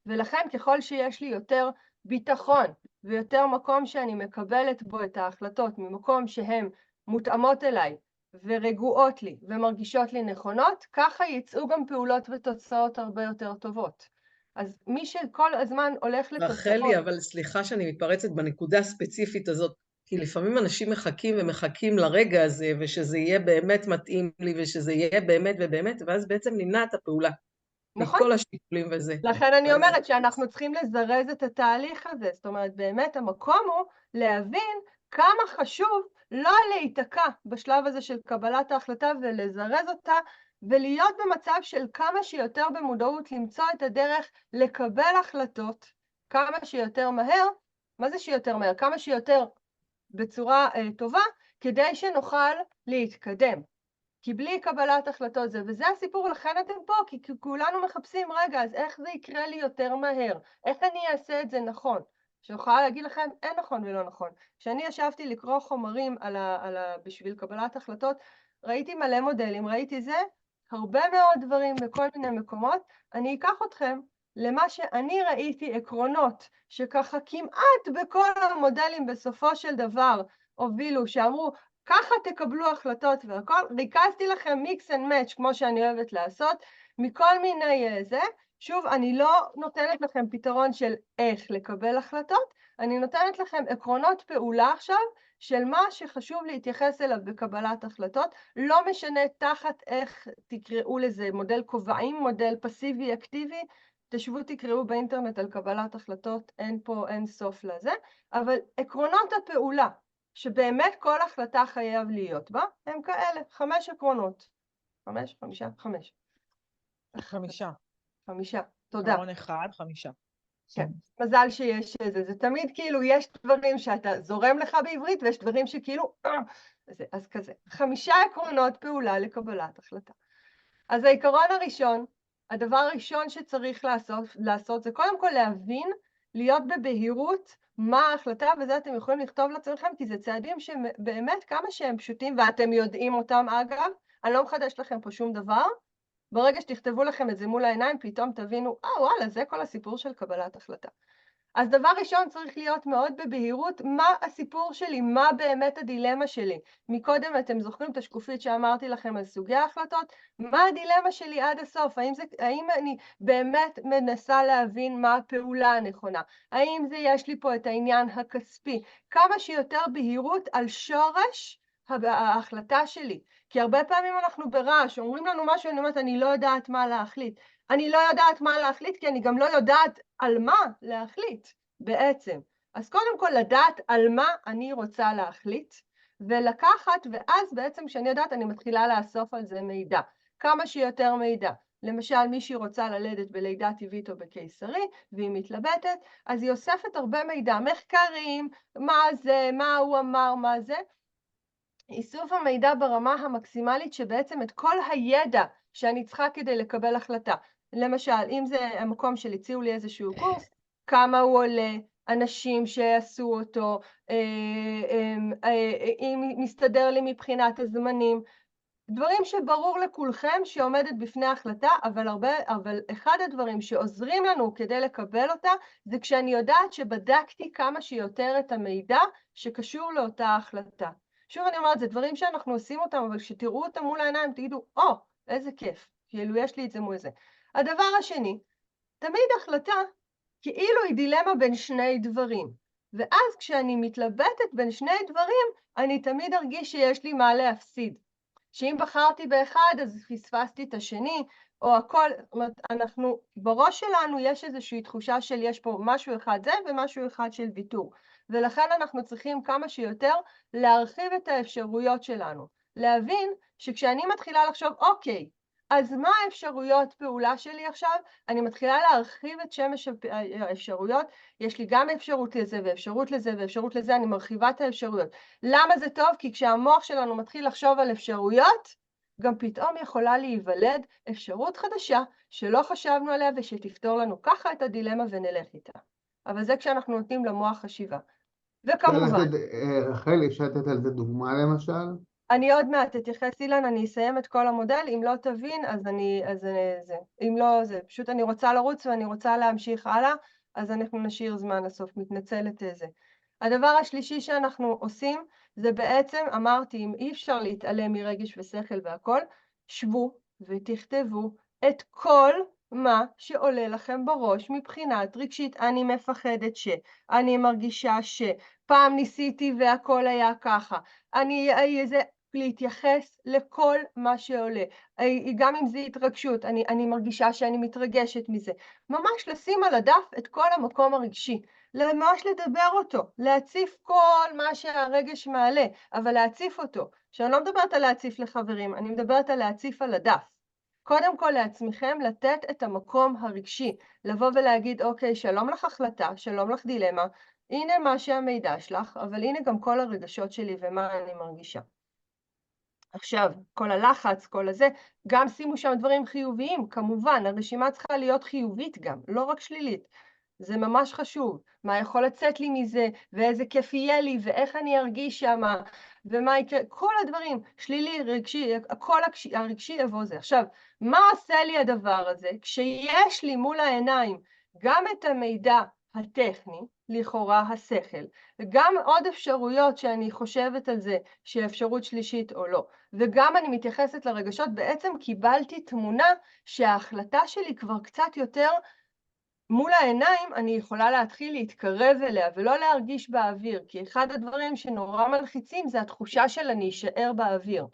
A: ולכן ככל שיש לי יותר ביטחון ויותר מקום שאני מקבלת בו את ההחלטות, ממקום שהן מותאמות אליי ורגועות לי ומרגישות לי נכונות, ככה יצאו גם פעולות ותוצאות הרבה יותר טובות. אז מי שכל הזמן הולך לתוצאות...
F: רחלי, אבל סליחה שאני מתפרצת בנקודה הספציפית הזאת, כי לפעמים אנשים מחכים ומחכים לרגע הזה, ושזה יהיה באמת מתאים לי, ושזה יהיה באמת ובאמת, ואז בעצם נמנעת הפעולה.
A: נכון.
F: מכל השיקולים וזה.
A: לכן אני אומרת שאנחנו צריכים לזרז את התהליך הזה. זאת אומרת, באמת המקום הוא להבין כמה חשוב לא להיתקע בשלב הזה של קבלת ההחלטה ולזרז אותה, ולהיות במצב של כמה שיותר במודעות, למצוא את הדרך לקבל החלטות כמה שיותר מהר. מה זה שיותר מהר? כמה שיותר בצורה טובה, כדי שנוכל להתקדם. כי בלי קבלת החלטות זה, וזה הסיפור, לכן אתם פה, כי כולנו מחפשים, רגע, אז איך זה יקרה לי יותר מהר? איך אני אעשה את זה נכון? שיכולה להגיד לכם, אין נכון ולא נכון. כשאני ישבתי לקרוא חומרים בשביל קבלת החלטות, ראיתי מלא מודלים, ראיתי זה, הרבה מאוד דברים בכל מיני מקומות. אני אקח אתכם למה שאני ראיתי עקרונות, שככה כמעט בכל המודלים בסופו של דבר הובילו, שאמרו, ככה תקבלו החלטות והכל. ריכזתי לכם mix and match, כמו שאני אוהבת לעשות, מכל מיני זה. שוב, אני לא נותנת לכם פתרון של איך לקבל החלטות, אני נותנת לכם עקרונות פעולה עכשיו, של מה שחשוב להתייחס אליו בקבלת החלטות, לא משנה תחת איך תקראו לזה, מודל קובעים, מודל פסיבי-אקטיבי, תשבו תקראו באינטרנט על קבלת החלטות, אין סוף לזה, אבל עקרונות הפעולה, שבאמת כל החלטה חייב להיות בה, הם כאלה, 5 עקרונות. 5, 5, 5.
G: 5.
A: 5, תודה.
G: עקרון 1, 5.
A: כן, מזל שיש זה, זה תמיד כאילו יש דברים שאתה זורם לך בעברית, ויש דברים שכאילו, אז כזה. 5 עקרונות פעולה לקבלת החלטה. אז העיקרון הראשון, הדבר הראשון שצריך לעשות זה קודם כל להבין, להיות בבהירות מה ההחלטה, וזה אתם יכולים לכתוב לעצמכם, כי זה צעדים שבאמת כמה שהם פשוטים, ואתם יודעים אותם אגב, אני לא מחדש לכם פה שום דבר, ברגע שתכתבו לכם את זה מול העיניים, פתאום תבינו, וואלה, זה כל הסיפור של קבלת החלטה. אז דבר ראשון צריך להיות מאוד בבהירות, מה הסיפור שלי, מה באמת הדילמה שלי. מקודם אתם זוכרים את השקופית שאמרתי לכם על סוגי ההחלטות? מה הדילמה שלי עד הסוף? האם אני באמת מנסה להבין מה הפעולה הנכונה? האם יש לי פה את העניין הכספי? כמה שיותר בהירות על שורש ההחלטה שלי. כי הרבה פעמים אנחנו ברעש, אומרים לנו משהו, אני אומרת, אני לא יודעת מה להחליט. אני לא יודעת מה להחליט, כי אני גם לא יודעת על מה להחליט בעצם. אז קודם כל לדעת על מה אני רוצה להחליט, ולקחת, ואז בעצם כשאני יודעת, אני מתחילה לאסוף על זה מידע. כמה שיותר מידע. למשל, מישהי רוצה ללדת בלידה טבעית או בקיסרי, והיא מתלבטת, אז היא אוספת הרבה מידע, מחקרים, מה זה, מה הוא אמר, מה זה. איסוף המידע ברמה המקסימלית שבעצם את כל הידע שאני צריכה כדי לקבל החלטה. למשל, אם זה המקום של הציעו לי איזשהו קורס, כמה הוא עולה, אנשים שעשו אותו, אם מסתדר לי מבחינת הזמנים, דברים שברור לכולכם שעומדת בפני החלטה, אבל אחד הדברים שעוזרים לנו כדי לקבל אותה, זה כשאני יודעת שבדקתי כמה שיותר את המידע שקשור לאותה החלטה. שוב אני אומרת, זה דברים שאנחנו עושים אותם, אבל כשתראו אותם מול העיניים, תגידו, איזה כיף, כאילו יש לי את זה מול זה. הדבר השני, תמיד החלטה כאילו היא דילמה בין שני דברים. ואז כשאני מתלבטת בין שני דברים, אני תמיד ארגיש שיש לי מה להפסיד. שאם בחרתי באחד, אז פספסתי את השני, או הכל, זאת אומרת, בראש שלנו יש איזושהי תחושה של יש פה משהו אחד זה ומשהו אחד של ויתור. ולכן אנחנו צריכים כמה שיותר להרחיב את האפשרויות שלנו. להבין שכשאני מתחילה לחשוב, אוקיי, אז מה האפשרויות פעולה שלי עכשיו? אני מתחילה להרחיב את שמש האפשרויות, יש לי גם אפשרות לזה ואפשרות לזה ואפשרות לזה, אני מרחיבה את האפשרויות. למה זה טוב? כי כשהמוח שלנו מתחיל לחשוב על אפשרויות, גם פתאום יכולה להיוולד אפשרות חדשה שלא חשבנו עליה ושתפתור לנו ככה את הדילמה ונלך איתה. אבל זה כשאנחנו נותנים למוח חשיבה. וכמובן...
C: רחל, אפשר לתת על זה דוגמה למשל?
A: אני עוד מעט אתייחס, אילן, אני אסיים את כל המודל, אם לא תבין, אז זה. אם לא, זה. פשוט אני רוצה לרוץ ואני רוצה להמשיך הלאה, אז אנחנו נשאיר זמן לסוף, מתנצלת זה. הדבר השלישי שאנחנו עושים, זה בעצם, אמרתי, אם אי אפשר להתעלם מרגש ושכל והכל, שבו ותכתבו את כל מה שעולה לכם בראש מבחינת רגשית. אני מפחדת אני מרגישה פעם ניסיתי והכל היה ככה. להתייחס לכל מה שעולה, גם אם זה התרגשות, אני מרגישה שאני מתרגשת מזה. ממש לשים על הדף את כל המקום הרגשי, ממש לדבר אותו, להציף כל מה שהרגש מעלה, אבל להציף אותו. שאני לא מדברת על להציף לחברים, אני מדברת על להציף על הדף. קודם כל לעצמכם לתת את המקום הרגשי, לבוא ולהגיד, אוקיי, שלום לך החלטה, שלום לך דילמה, הנה מה שהמידע שלך, אבל הנה גם כל הרגשות שלי ומה אני מרגישה. עכשיו, כל הלחץ, כל הזה, גם שימו שם דברים חיוביים, כמובן, הרשימה צריכה להיות חיובית גם, לא רק שלילית. זה ממש חשוב, מה יכול לצאת לי מזה, ואיזה כיף יהיה לי, ואיך אני ארגיש שמה, ומה יקרה, כל הדברים, שלילי, רגשי, הכל הרגשי יבוא זה. עכשיו, מה עושה לי הדבר הזה? כשיש לי מול העיניים גם את המידע הטכני, לכאורה השכל, וגם עוד אפשרויות שאני חושבת על זה, שהיא אפשרות שלישית או לא, וגם אני מתייחסת לרגשות, בעצם קיבלתי תמונה שההחלטה שלי כבר קצת יותר מול העיניים, אני יכולה להתחיל להתקרב אליה ולא להרגיש באוויר, כי אחד הדברים שנורא מלחיצים זה התחושה של אני אשאר באוויר.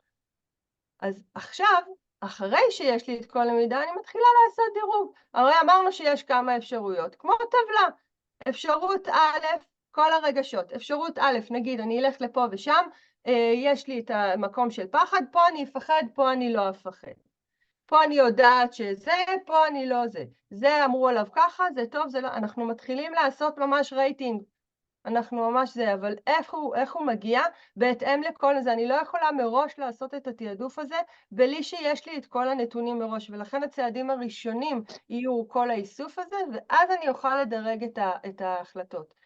A: אז עכשיו, אחרי שיש לי את כל המידע, אני מתחילה לעשות דירוג. הרי אמרנו שיש כמה אפשרויות, כמו טבלה. אפשרות א', כל הרגשות. אפשרות א', נגיד, אני אלך לפה ושם, יש לי את המקום של פחד, פה אני אפחד, פה אני לא אפחד. פה אני יודעת שזה, פה אני לא זה. זה אמרו עליו ככה, זה טוב, זה לא. אנחנו מתחילים לעשות ממש רייטינג. אנחנו ממש זה, אבל איך הוא מגיע? בהתאם לכל זה. אני לא יכולה מראש לעשות את התיעדוף הזה, בלי שיש לי את כל הנתונים מראש, ולכן הצעדים הראשונים יהיו כל האיסוף הזה, ואז אני אוכל לדרג את ההחלטות.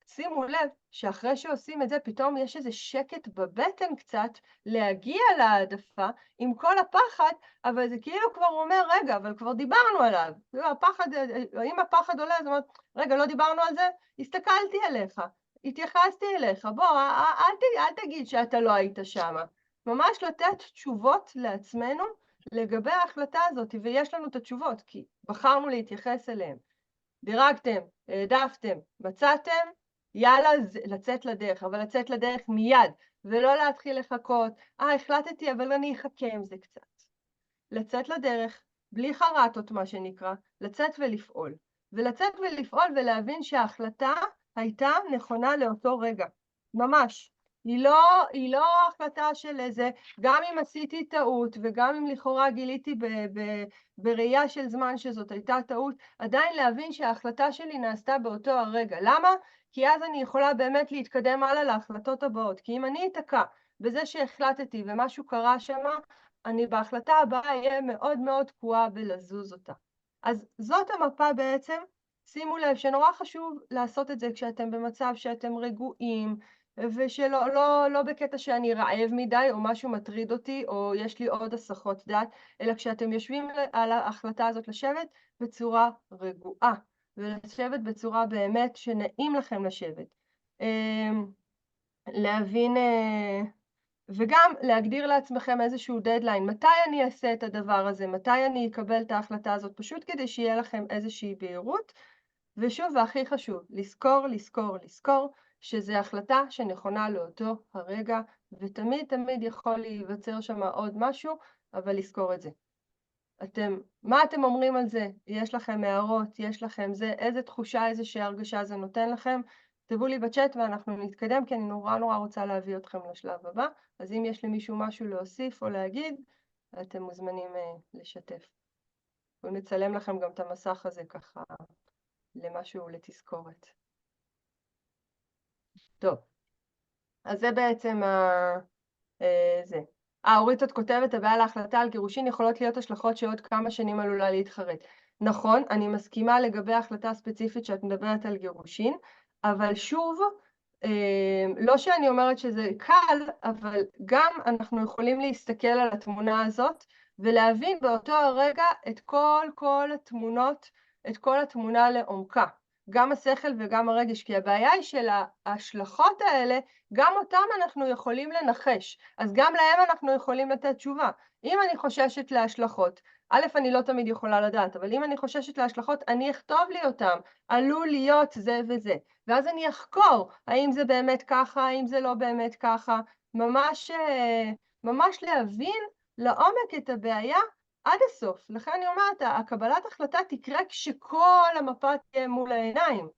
A: שימו לב שאחרי שעושים את זה, פתאום יש איזה שקט בבטן קצת להגיע להעדפה עם כל הפחד, אבל זה כאילו כבר אומר, רגע, אבל כבר דיברנו עליו. הפחד, אם הפחד עולה, זאת אומרת, רגע, לא דיברנו על זה? הסתכלתי עליך, התייחסתי אליך, בוא, אל תגיד שאתה לא היית שם. ממש לתת תשובות לעצמנו לגבי ההחלטה הזאת, ויש לנו את התשובות, כי בחרנו להתייחס אליהן. דירגתם, העדפתם, מצאתם, יאללה, לצאת לדרך, אבל לצאת לדרך מיד, ולא להתחיל לחכות, החלטתי, אבל אני אחכה עם זה קצת. לצאת לדרך, בלי חרטות מה שנקרא, לצאת ולפעול. ולצאת ולפעול ולהבין שההחלטה הייתה נכונה לאותו רגע. ממש. היא לא החלטה של איזה, גם אם עשיתי טעות, וגם אם לכאורה גיליתי בראייה של זמן שזאת הייתה טעות, עדיין להבין שההחלטה שלי נעשתה באותו הרגע. למה? כי אז אני יכולה באמת להתקדם הלאה להחלטות הבאות. כי אם אני אתקע בזה שהחלטתי ומשהו קרה שמה, אני בהחלטה הבאה אהיה מאוד מאוד תקועה בלזוז אותה. אז זאת המפה בעצם. שימו לב שנורא חשוב לעשות את זה כשאתם במצב שאתם רגועים, לא בקטע שאני רעב מדי או משהו מטריד אותי או יש לי עוד הסחות דעת, אלא כשאתם יושבים על ההחלטה הזאת לשבת בצורה רגועה, ולשבת בצורה באמת שנעים לכם לשבת. להבין וגם להגדיר לעצמכם איזשהו דדליין, מתי אני אעשה את הדבר הזה, מתי אני אקבל את ההחלטה הזאת, פשוט כדי שיהיה לכם איזושהי בהירות. ושוב, והכי חשוב, לזכור שזו החלטה שנכונה לאותו הרגע, ותמיד תמיד יכול להיווצר שם עוד משהו, אבל לזכור את זה. מה אתם אומרים על זה? יש לכם הערות, יש לכם זה, איזה תחושה, איזושהי הרגשה זה נותן לכם? כתבו לי בצ'אט ואנחנו נתקדם, כי אני נורא רוצה להביא אתכם לשלב הבא, אז אם יש למישהו משהו להוסיף או להגיד, אתם מוזמנים לשתף. ונצלם לכם גם את המסך הזה ככה למשהו לתזכורת. טוב, אז זה בעצם זה. אורית, את כותבת, הבעיה להחלטה על גירושין יכולות להיות השלכות שעוד כמה שנים עלולה להתחרט. נכון, אני מסכימה לגבי ההחלטה הספציפית שאת מדברת על גירושין, אבל שוב, לא שאני אומרת שזה קל, אבל גם אנחנו יכולים להסתכל על התמונה הזאת, ולהבין באותו הרגע את כל התמונות, את כל התמונה לעומקה. גם השכל וגם הרגש, כי הבעיה היא של ההשלכות האלה, גם אותם אנחנו יכולים לנחש, אז גם להם אנחנו יכולים לתת תשובה. אם אני חוששת להשלכות, א', אני לא תמיד יכולה לדעת, אבל אם אני חוששת להשלכות, אני אכתוב לי אותם, עלול להיות זה וזה, ואז אני אחקור, האם זה באמת ככה, האם זה לא באמת ככה, ממש להבין לעומק את הבעיה, עד הסוף. לכן אני אומרת, הקבלת החלטה תקרה כשכל המפה תהיה מול העיניים.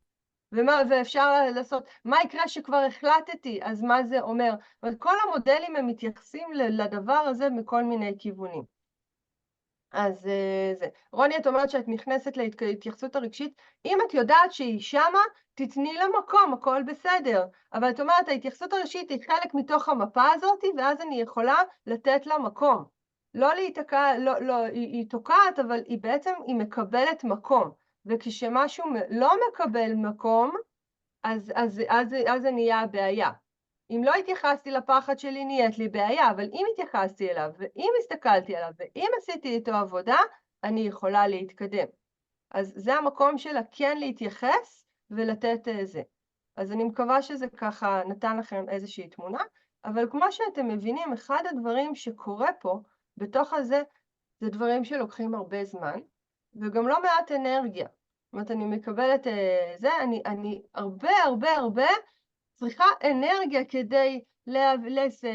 A: ואפשר לעשות, מה יקרה שכבר החלטתי, אז מה זה אומר? כל המודלים הם מתייחסים לדבר הזה מכל מיני כיוונים. אז זה. רוני, את אומרת שאת נכנסת להתייחסות הרגשית, אם את יודעת שהיא שמה, תתני לה מקום, הכל בסדר. אבל את אומרת, ההתייחסות הרגשית היא חלק מתוך המפה הזאת, ואז אני יכולה לתת לה מקום. לא להיתקע, לא, היא תוקעת, אבל היא בעצם, היא מקבלת מקום. וכשמשהו לא מקבל מקום, אז זה נהיה הבעיה. אם לא התייחסתי לפחד שלי, נהיית לי בעיה, אבל אם התייחסתי אליו, ואם הסתכלתי עליו, ואם עשיתי איתו עבודה, אני יכולה להתקדם. אז זה המקום שלה כן להתייחס ולתת זה. אז אני מקווה שזה ככה נתן לכם איזושהי תמונה, אבל כמו שאתם מבינים, אחד הדברים שקורה פה, בתוך הזה, זה דברים שלוקחים הרבה זמן, וגם לא מעט אנרגיה. זאת אומרת, אני מקבלת זה, אני הרבה צריכה אנרגיה כדי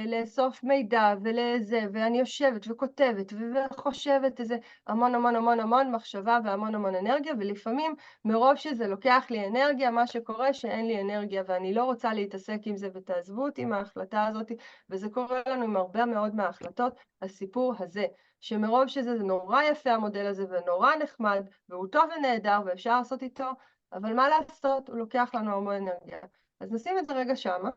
A: לאסוף מידע ולזה, ואני יושבת וכותבת וחושבת איזה המון מחשבה והמון אנרגיה, ולפעמים מרוב שזה לוקח לי אנרגיה, מה שקורה שאין לי אנרגיה, ואני לא רוצה להתעסק עם זה, ותעזבו אותי מההחלטה הזאת, וזה קורה לנו עם הרבה מאוד מההחלטות, הסיפור הזה, שמרוב שזה זה נורא יפה המודל הזה, ונורא נחמד, והוא טוב ונהדר, ואפשר לעשות איתו, אבל מה לעשות? הוא לוקח לנו המון אנרגיה. אז נשים את זה רגע שמה,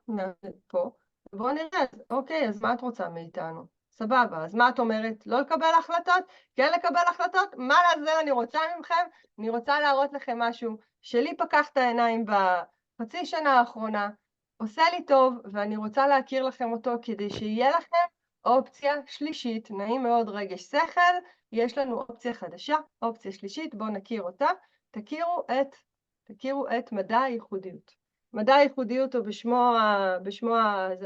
A: פה, ובואו נראה, אוקיי, אז מה את רוצה מאיתנו? סבבה, אז מה את אומרת? לא לקבל החלטות? כן לקבל החלטות? מה לעזר אני רוצה ממכם? אני רוצה להראות לכם משהו שלי פקח את העיניים בחצי שנה האחרונה, עושה לי טוב, ואני רוצה להכיר לכם אותו כדי שיהיה לכם אופציה שלישית, נעים מאוד רגש שכל, יש לנו אופציה חדשה, אופציה שלישית, בואו נכיר אותה, תכירו את מדע הייחודיות. מדע הייחודיות הוא בשמו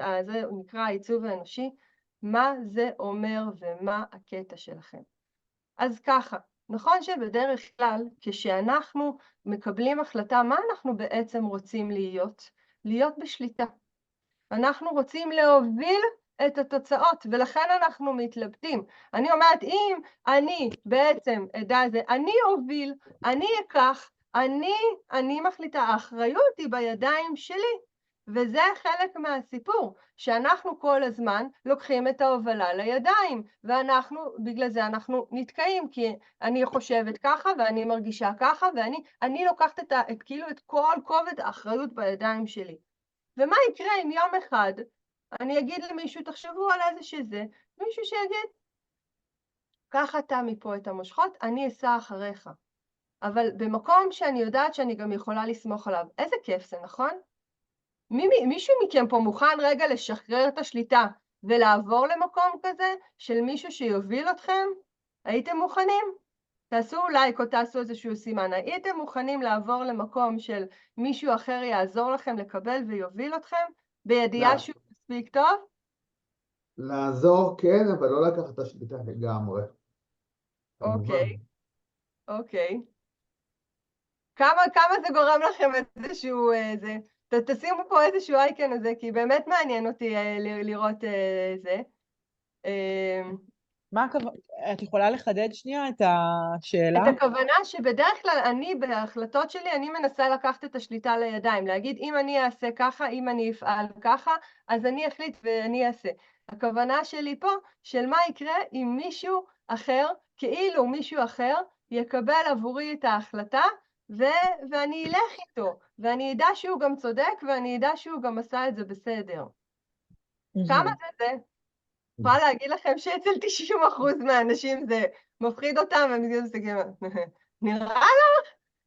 A: הזה הוא נקרא העיצוב האנושי, מה זה אומר ומה הקטע שלכם. אז ככה, נכון שבדרך כלל כשאנחנו מקבלים החלטה, מה אנחנו בעצם רוצים להיות? להיות בשליטה. אנחנו רוצים להוביל את התוצאות, ולכן אנחנו מתלבטים. אני אומרת, אם אני בעצם אדע זה, אני אוביל, אני אקח, אני מחליטה, האחריות היא בידיים שלי, וזה חלק מהסיפור, שאנחנו כל הזמן לוקחים את ההובלה לידיים, ואנחנו, בגלל זה אנחנו נתקעים, כי אני חושבת ככה, ואני מרגישה ככה, ואני לוקחת כאילו את כל כובד האחריות בידיים שלי. ומה יקרה אם יום אחד אני אגיד למישהו, תחשבו על איזה שזה, מישהו שיגיד, קח אתה מפה את המושכות, אני אסע אחריך. אבל במקום שאני יודעת שאני גם יכולה לסמוך עליו. איזה כיף זה, נכון? מישהו מכם פה מוכן רגע לשחרר את השליטה ולעבור למקום כזה של מישהו שיוביל אתכם? הייתם מוכנים? תעשו לייק או תעשו איזשהו סימן. הייתם מוכנים לעבור למקום של מישהו אחר יעזור לכם לקבל ויוביל אתכם? בידיעה שהוא מספיק טוב?
C: לעזור כן, אבל לא לקחת את השליטה לגמרי.
A: אוקיי. כמה זה גורם לכם איזשהו זה? תשימו פה איזשהו אייקן הזה, כי באמת מעניין אותי לראות זה.
G: את יכולה לחדד שנייה את השאלה?
A: את הכוונה שבדרך כלל אני, בהחלטות שלי, אני מנסה לקחת את השליטה לידיים, להגיד אם אני אעשה ככה, אם אני אפעל ככה, אז אני אחליט ואני אעשה. הכוונה שלי פה, של מה יקרה אם מישהו אחר, כאילו מישהו אחר, יקבל עבורי את ההחלטה, ואני אלך איתו, ואני אדע שהוא גם צודק, ואני אדע שהוא גם עשה את זה בסדר. כמה זה? יכולה להגיד לכם שאצל 90% מהאנשים זה מפחיד אותם, והם מסתכלים,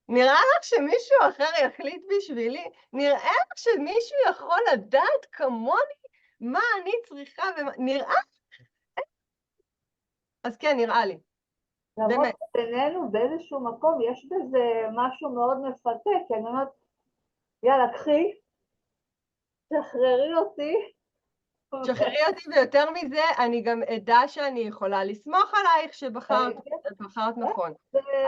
A: נראה לך שמישהו אחר יחליט בשבילי? נראה לך שמישהו יכול לדעת כמוני מה אני צריכה ומה... נראה? אז כן, נראה לי.
D: למרות בינינו באיזשהו מקום יש בזה משהו מאוד מפתה, כי אני אומרת, יאללה, קחי, שחררי אותי.
A: שחררי אותי, ויותר מזה, אני גם אדע שאני יכולה לסמוך עלייך שבחרת נכון.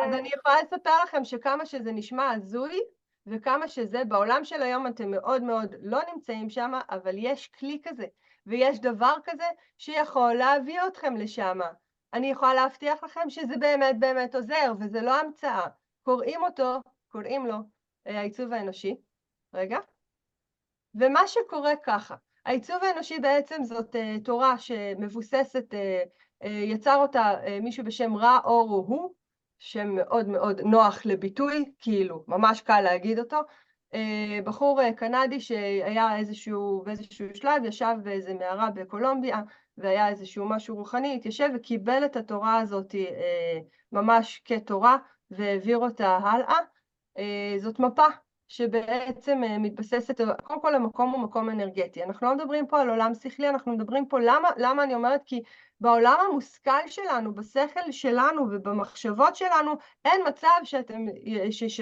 A: אז אני יכולה לספר לכם שכמה שזה נשמע הזוי, וכמה שזה, בעולם של היום אתם מאוד לא נמצאים שם, אבל יש כלי כזה, ויש דבר כזה שיכול להביא אתכם לשם. אני יכולה להבטיח לכם שזה באמת עוזר, וזה לא המצאה. קוראים לו העיצוב האנושי. רגע. ומה שקורה ככה, העיצוב האנושי בעצם זאת תורה שמבוססת יצר אותה מישהו בשם רע אורו הוא, שם מאוד מאוד נוח לביטוי, כאילו ממש קל להגיד אותו, בחור קנדי שהיה באיזשהו שלב, ישב באיזה מערה בקולומביה, והיה איזשהו משהו רוחני, התיישב וקיבל את התורה הזאת ממש כתורה, והעביר אותה הלאה. זאת מפה שבעצם מתבססת, קודם כל המקום הוא מקום אנרגטי. אנחנו לא מדברים פה על עולם שכלי, אנחנו מדברים פה, למה אני אומרת? כי בעולם המושכל שלנו, בשכל שלנו ובמחשבות שלנו, אין מצב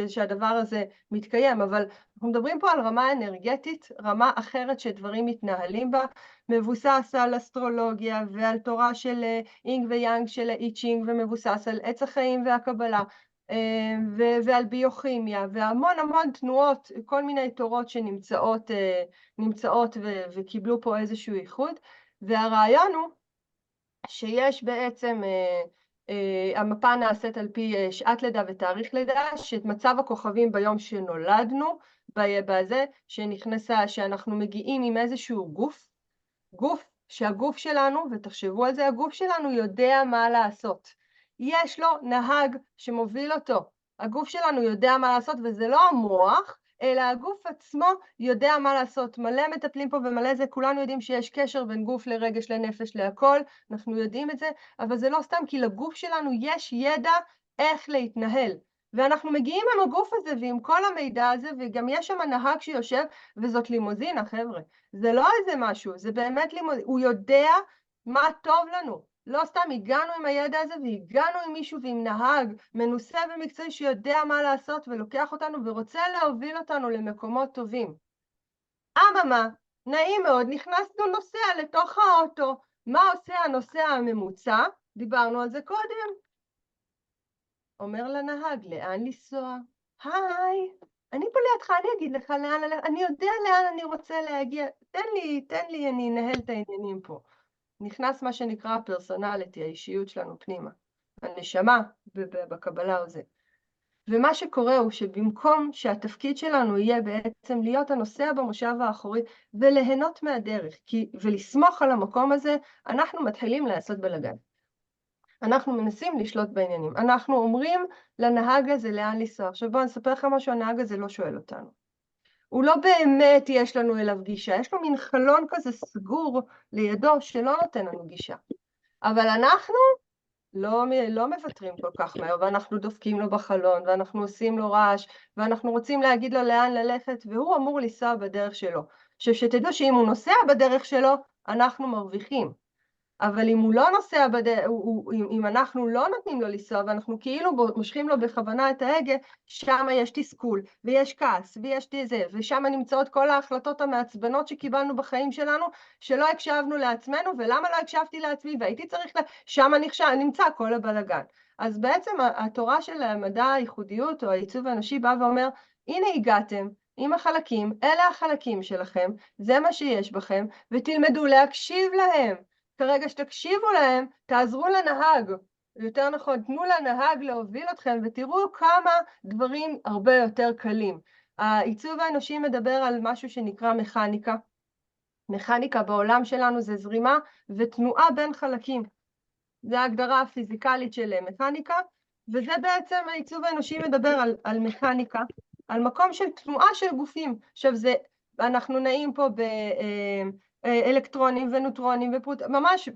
A: שהדבר הזה מתקיים, אבל אנחנו מדברים פה על רמה אנרגטית, רמה אחרת שדברים מתנהלים בה, מבוסס על אסטרולוגיה ועל תורה של אינג ויאנג של איצ'ינג, ומבוסס על עץ החיים והקבלה, ועל ביוכימיה, והמון המון תנועות, כל מיני תורות שנמצאות וקיבלו פה איזשהו ייחוד, והרעיון הוא שיש בעצם, המפה נעשית על פי שעת לידה ותאריך לידה, שמצב הכוכבים ביום שנולדנו, בזה שנכנסה, שאנחנו מגיעים עם איזשהו גוף שהגוף שלנו, ותחשבו על זה, הגוף שלנו יודע מה לעשות. יש לו נהג שמוביל אותו. הגוף שלנו יודע מה לעשות, וזה לא המוח, אלא הגוף עצמו יודע מה לעשות. מלא מטפלים פה ומלא זה, כולנו יודעים שיש קשר בין גוף לרגש, לנפש, להכל, אנחנו יודעים את זה, אבל זה לא סתם, כי לגוף שלנו יש ידע איך להתנהל. ואנחנו מגיעים עם הגוף הזה ועם כל המידע הזה, וגם יש שם נהג שיושב, וזאת לימוזינה, חבר'ה. זה לא איזה משהו, זה באמת לימוזינה. הוא יודע מה טוב לנו. לא סתם הגענו עם הידע הזה, והגענו עם מישהו ועם נהג מנוסה ומקצועי שיודע מה לעשות, ולוקח אותנו ורוצה להוביל אותנו למקומות טובים. אממה, נעים מאוד, נכנסנו נוסע לתוך האוטו. מה עושה הנוסע הממוצע? דיברנו על זה קודם. אומר לנהג, לאן לנסוע? היי, אני פה לידך, אני אגיד לך לאן ללכת, אני יודע לאן אני רוצה להגיע, תן לי, אני אנהל את העניינים פה. נכנס מה שנקרא פרסונליטי, האישיות שלנו פנימה, הנשמה בקבלה הזה. ומה שקורה הוא שבמקום שהתפקיד שלנו יהיה בעצם להיות הנוסע במושב האחורי וליהנות מהדרך, ולסמוך על המקום הזה, אנחנו מתחילים לעשות בלגן. אנחנו מנסים לשלוט בעניינים. אנחנו אומרים לנהג הזה לאן לנסוע. עכשיו בואו נספר לך משהו, הנהג הזה לא שואל אותנו. הוא לא באמת יש לנו אליו גישה, יש לו מין חלון כזה סגור לידו שלא נותן לנו גישה. אבל אנחנו לא מוותרים כל כך מהר, ואנחנו דופקים לו בחלון, ואנחנו עושים לו רעש, ואנחנו רוצים להגיד לו לאן ללכת, והוא אמור לנסוע בדרך שלו. עכשיו שתדעו שאם הוא נוסע בדרך שלו, אנחנו מרוויחים. אבל אם הוא לא נוסע אם אנחנו לא נותנים לו לנסוע, ואנחנו כאילו מושכים לו בכוונה את ההגה, שם יש תסכול, ויש כעס, ויש זה, ושם נמצאות כל ההחלטות המעצבנות שקיבלנו בחיים שלנו, שלא הקשבנו לעצמנו, ולמה לא הקשבתי לעצמי, והייתי צריך שם נמצא כל הבלגן. אז בעצם התורה של המדע הייחודיות, או העיצוב האנושי, בא ואומר, הנה הגעתם, עם החלקים, אלה החלקים שלכם, זה מה שיש בכם, ותלמדו להקשיב להם. כרגע שתקשיבו להם, תעזרו לנהג, יותר נכון, תנו לנהג להוביל אתכם, ותראו כמה דברים הרבה יותר קלים. העיצוב האנושי מדבר על משהו שנקרא מכניקה. מכניקה בעולם שלנו זה זרימה ותנועה בין חלקים. זו ההגדרה הפיזיקלית של מכניקה, וזה בעצם העיצוב האנושי מדבר על מכניקה, על מקום של תנועה של גופים. עכשיו אנחנו נעים פה אלקטרונים ונוטרונים, ממש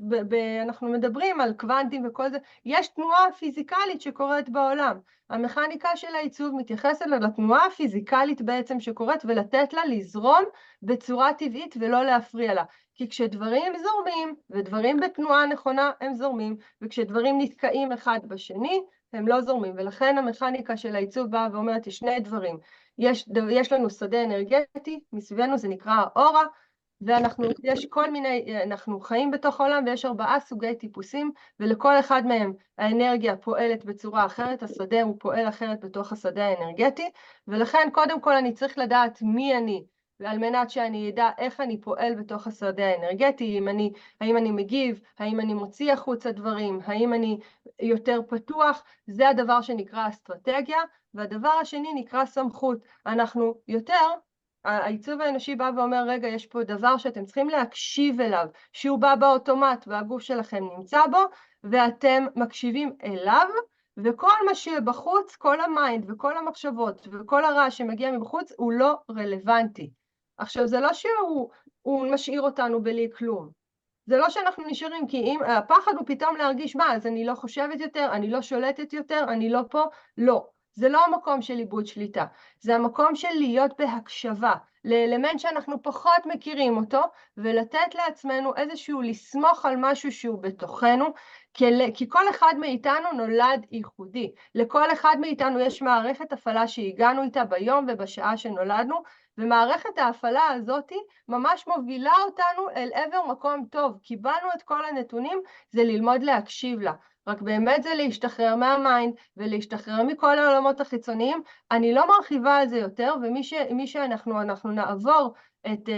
A: אנחנו מדברים על קוונטים וכל זה, יש תנועה פיזיקלית שקורית בעולם. המכניקה של העיצוב מתייחסת לתנועה הפיזיקלית בעצם שקורית, ולתת לה לזרום בצורה טבעית ולא להפריע לה. כי כשדברים זורמים, ודברים בתנועה נכונה הם זורמים, וכשדברים נתקעים אחד בשני, הם לא זורמים. ולכן המכניקה של העיצוב באה ואומרת, יש שני דברים. יש לנו שדה אנרגטי, מסביבנו זה נקרא האורה, יש כל מיני, אנחנו חיים בתוך העולם, ויש 4 סוגי טיפוסים, ולכל אחד מהם האנרגיה פועלת בצורה אחרת, השדה הוא פועל אחרת בתוך השדה האנרגטי, ולכן קודם כל אני צריך לדעת מי אני, ועל מנת שאני אדע איך אני פועל בתוך השדה האנרגטי, האם אני מגיב, האם אני מוציא החוצה דברים, האם אני יותר פתוח, זה הדבר שנקרא אסטרטגיה, והדבר השני נקרא סמכות. אנחנו יותר העיצוב האנושי בא ואומר, רגע, יש פה דבר שאתם צריכים להקשיב אליו, שהוא בא באוטומט והגוף שלכם נמצא בו, ואתם מקשיבים אליו, וכל מה שבחוץ, כל המיינד וכל המחשבות וכל הרע שמגיע מבחוץ, הוא לא רלוונטי. עכשיו, זה לא שהוא משאיר אותנו בלי כלום. זה לא שאנחנו נשארים, כי אם הפחד הוא פתאום להרגיש, מה, אז אני לא חושבת יותר, אני לא שולטת יותר, אני לא פה, לא. זה לא המקום של איבוד שליטה, זה המקום של להיות בהקשבה, לאלמנט שאנחנו פחות מכירים אותו, ולתת לעצמנו איזשהו לסמוך על משהו שהוא בתוכנו, כי כל אחד מאיתנו נולד ייחודי. לכל אחד מאיתנו יש מערכת הפעלה שהגענו איתה ביום ובשעה שנולדנו, ומערכת ההפעלה הזאת ממש מובילה אותנו אל עבר מקום טוב. קיבלנו את כל הנתונים, זה ללמוד להקשיב לה. רק באמת זה להשתחרר מהמיינד ולהשתחרר מכל העולמות החיצוניים. אני לא מרחיבה על זה יותר, ומי שאנחנו נעבור את,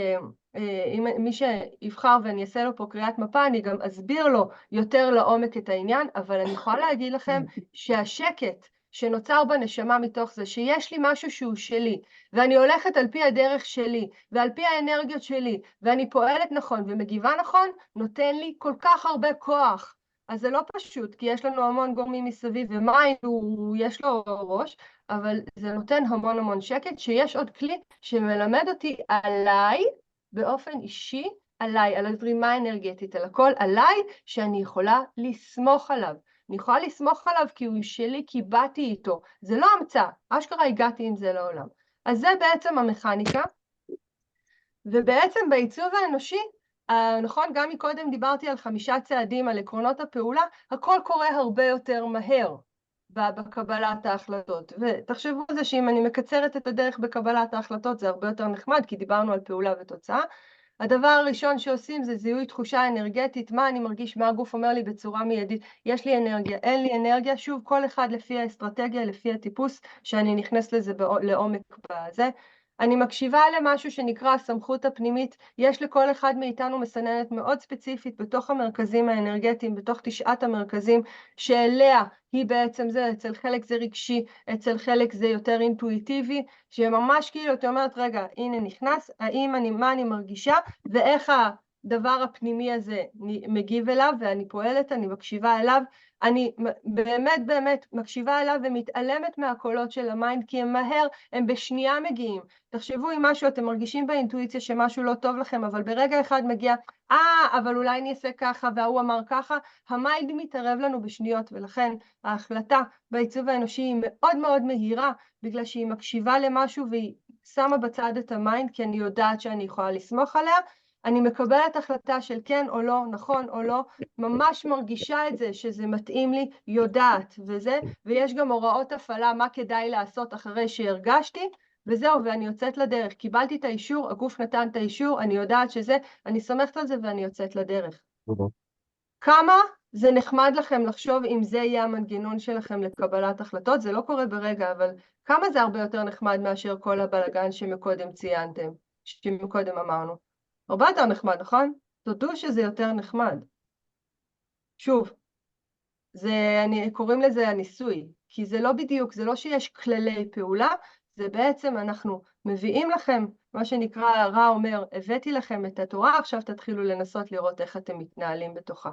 A: מי שיבחר ואני אעשה לו פה קריאת מפה, אני גם אסביר לו יותר לעומק את העניין, אבל אני יכולה להגיד לכם שהשקט שנוצר בנשמה מתוך זה, שיש לי משהו שהוא שלי, ואני הולכת על פי הדרך שלי, ועל פי האנרגיות שלי, ואני פועלת נכון ומגיבה נכון, נותן לי כל כך הרבה כוח. אז זה לא פשוט, כי יש לנו המון גורמים מסביב, ומיינד יש לו ראש, אבל זה נותן המון המון שקט, שיש עוד כלי שמלמד אותי עליי, באופן אישי, עליי, על הזרימה האנרגטית, על הכל עליי, שאני יכולה לסמוך עליו. אני יכולה לסמוך עליו כי הוא שלי, כי באתי איתו. זה לא המצאה, אשכרה הגעתי עם זה לעולם. אז זה בעצם המכניקה, ובעצם בעיצוב האנושי, נכון, גם מקודם דיברתי על 5 צעדים, על עקרונות הפעולה, הכל קורה הרבה יותר מהר בקבלת ההחלטות. ותחשבו על זה שאם אני מקצרת את הדרך בקבלת ההחלטות, זה הרבה יותר נחמד, כי דיברנו על פעולה ותוצאה. הדבר הראשון שעושים זה זיהוי תחושה אנרגטית, מה אני מרגיש, מה הגוף אומר לי בצורה מיידית, יש לי אנרגיה, אין לי אנרגיה, שוב, כל אחד לפי האסטרטגיה, לפי הטיפוס, שאני נכנס לזה לעומק בזה. אני מקשיבה למשהו שנקרא הסמכות הפנימית, יש לכל אחד מאיתנו מסננת מאוד ספציפית בתוך המרכזים האנרגטיים, בתוך 9 המרכזים, שאליה היא בעצם זה, אצל חלק זה רגשי, אצל חלק זה יותר אינטואיטיבי, שממש כאילו, אתה אומרת, רגע, הנה נכנס, מה אני מרגישה, ואיך הדבר הפנימי הזה מגיב אליו, ואני פועלת, אני מקשיבה אליו, אני באמת באמת מקשיבה אליו ומתעלמת מהקולות של המיינד, כי הם מהר, הם בשנייה מגיעים. תחשבו אם משהו, אתם מרגישים באינטואיציה שמשהו לא טוב לכם, אבל ברגע אחד מגיע, אבל אולי אני אעשה ככה, והוא אמר ככה, המיינד מתערב לנו בשניות, ולכן ההחלטה בעיצוב האנושי היא מאוד מאוד מהירה, בגלל שהיא מקשיבה למשהו והיא שמה בצד את המיינד, כי אני יודעת שאני יכולה לסמוך עליה, אני מקבלת החלטה של כן או לא, נכון או לא, ממש מרגישה את זה שזה מתאים לי, יודעת וזה, ויש גם הוראות הפעלה מה כדאי לעשות אחרי שהרגשתי, וזהו, ואני יוצאת לדרך. קיבלתי את האישור, הגוף נתן את האישור, אני יודעת שזה, אני סומכת על זה ואני יוצאת לדרך. כמה זה נחמד לכם לחשוב אם זה יהיה המנגנון שלכם לקבלת החלטות? זה לא קורה ברגע, אבל כמה זה הרבה יותר נחמד מאשר כל הבלגן שמקודם ציינתם, שמקודם אמרנו? הרבה יותר נחמד, נכון? תודו שזה יותר נחמד. שוב, קוראים לזה הניסוי, כי זה לא בדיוק, זה לא שיש כללי פעולה, זה בעצם אנחנו מביאים לכם, מה שנקרא, הרע אומר, הבאתי לכם את התורה, עכשיו תתחילו לנסות לראות איך אתם מתנהלים בתוכה.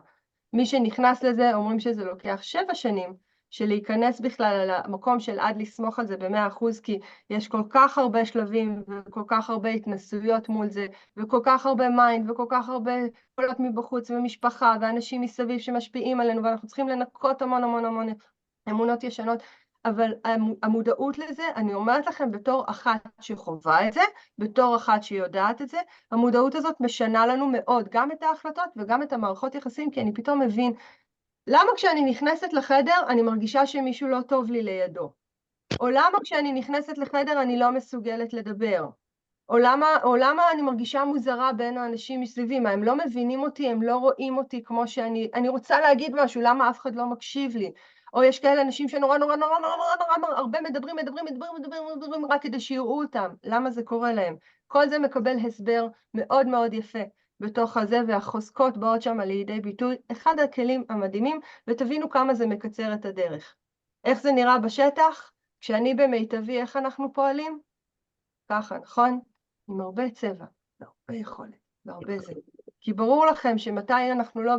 A: מי שנכנס לזה, אומרים שזה לוקח 7 שנים, של להיכנס בכלל על המקום של עד לסמוך על זה ב100%, כי יש כל כך הרבה שלבים וכל כך הרבה התנסויות מול זה, וכל כך הרבה מיינד וכל כך הרבה קולות מבחוץ ומשפחה ואנשים מסביב שמשפיעים עלינו, ואנחנו צריכים לנקות המון המון המון אמונות ישנות, אבל המודעות לזה, אני אומרת לכם בתור אחת שחובה את זה, בתור אחת שיודעת את זה, המודעות הזאת משנה לנו מאוד, גם את ההחלטות וגם את המערכות יחסים, כי אני פתאום מבין, למה כשאני נכנסת לחדר אני מרגישה שמישהו לא טוב לי לידו? או למה כשאני נכנסת לחדר אני לא מסוגלת לדבר? או למה אני מרגישה מוזרה בין האנשים מסביבי? מה, הם לא מבינים אותי, הם לא רואים אותי כמו אני רוצה להגיד משהו, למה אף אחד לא מקשיב לי? או יש כאלה אנשים שנורא נורא נורא נורא נורא נורא הרבה מדברים רק כדי שיראו אותם. למה זה קורה להם? כל זה מקבל הסבר מאוד מאוד יפה בתוך הזה, והחוזקות באות שם לידי ביטוי. אחד הכלים המדהימים, ותבינו כמה זה מקצר את הדרך. איך זה נראה בשטח? כשאני במיטבי, איך אנחנו פועלים? ככה, נכון? עם הרבה צבע, והרבה יכולת, והרבה זה. כי ברור לכם שמתי אנחנו לא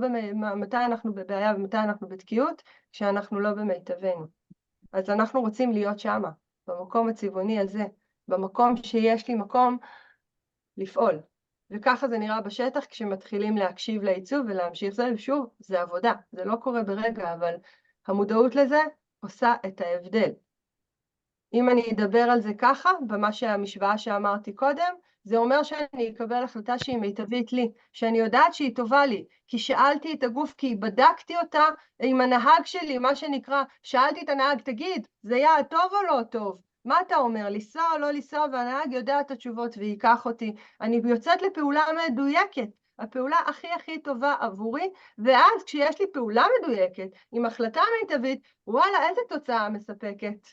A: מתי אנחנו בבעיה ומתי אנחנו בתקיעות, כשאנחנו לא במיטבנו. אז אנחנו רוצים להיות שמה, במקום הצבעוני הזה, במקום שיש לי מקום לפעול. וככה זה נראה בשטח כשמתחילים להקשיב לעיצוב ולהמשיך זה, ושוב, זה עבודה, זה לא קורה ברגע, אבל המודעות לזה עושה את ההבדל. אם אני אדבר על זה ככה, המשוואה שאמרתי קודם, זה אומר שאני אקבל החלטה שהיא מיטבית לי, שאני יודעת שהיא טובה לי, כי שאלתי את הגוף, כי בדקתי אותה עם הנהג שלי, מה שנקרא, שאלתי את הנהג, תגיד, זה יעד טוב או לא טוב? מה אתה אומר, לנסוע או לא לנסוע? והנהג יודע את התשובות ויקח אותי. אני יוצאת לפעולה מדויקת, הפעולה הכי טובה עבורי, ואז כשיש לי פעולה מדויקת, עם החלטה מיטבית, וואלה, איזה תוצאה מספקת.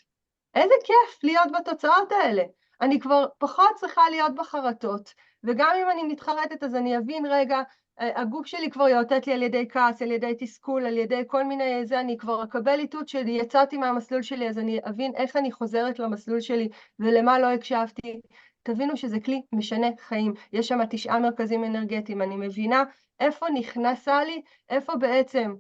A: איזה כיף להיות בתוצאות האלה. אני כבר פחות צריכה להיות בחרטות, וגם אם אני מתחרטת אז אני אבין רגע, הגוף שלי כבר יאותת לי על ידי כעס, על ידי תסכול, על ידי כל מיני זה, אני כבר אקבל איתות שיצאתי מהמסלול שלי, אז אני אבין איך אני חוזרת למסלול שלי ולמה לא הקשבתי. תבינו שזה כלי משנה חיים. יש שם 9 מרכזים אנרגטיים, אני מבינה איפה נכנסה לי, איפה בעצם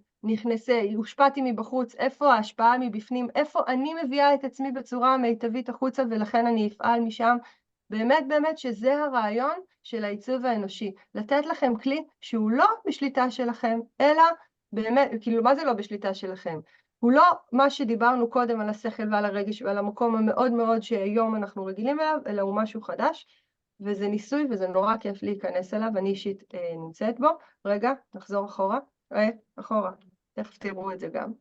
A: הושפעתי מבחוץ, איפה ההשפעה מבפנים, איפה אני מביאה את עצמי בצורה המיטבית החוצה, ולכן אני אפעל משם. באמת שזה הרעיון של העיצוב האנושי, לתת לכם כלי שהוא לא בשליטה שלכם, אלא באמת, כאילו מה זה לא בשליטה שלכם? הוא לא מה שדיברנו קודם על השכל ועל הרגש ועל המקום המאוד מאוד שהיום אנחנו רגילים אליו, אלא הוא משהו חדש, וזה ניסוי וזה נורא כיף להיכנס אליו, אני אישית נמצאת בו. רגע, נחזור אחורה. תכף תראו את זה גם.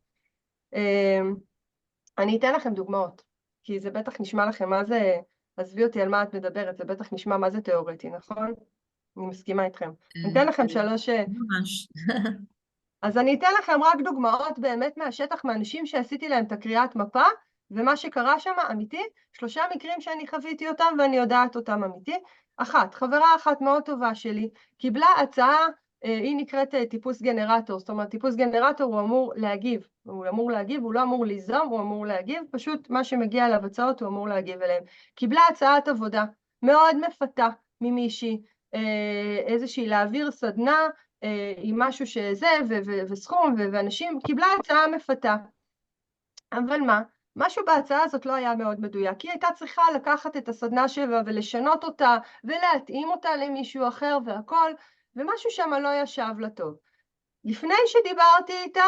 A: אני אתן לכם דוגמאות, כי זה בטח נשמע לכם מה זה, עזבי אותי על מה את מדברת, זה בטח נשמע מה זה תיאורטי, נכון? אני מסכימה איתכם. אני אתן לכם 3...
E: ממש.
A: אז אני אתן לכם רק דוגמאות באמת מהשטח, מאנשים שעשיתי להם את הקריאת מפה, ומה שקרה שם אמיתי, 3 מקרים שאני חוויתי אותם ואני יודעת אותם אמיתי. חברה אחת מאוד טובה שלי, קיבלה הצעה, היא נקראת טיפוס גנרטור, זאת אומרת, טיפוס גנרטור הוא אמור להגיב, הוא לא אמור ליזום, הוא אמור להגיב, פשוט מה שמגיע אליו הצעות הוא אמור להגיב אליהם. קיבלה הצעת עבודה מאוד מפתה ממישהי, איזושהי להעביר סדנה, עם משהו שזה, וסכום, ואנשים, קיבלה הצעה מפתה. אבל משהו בהצעה הזאת לא היה מאוד מדויק, כי היא הייתה צריכה לקחת את הסדנה שלה ולשנות אותה, ולהתאים אותה למישהו אחר והכל, ומשהו שם לא ישב לטוב. לפני שדיברתי איתה,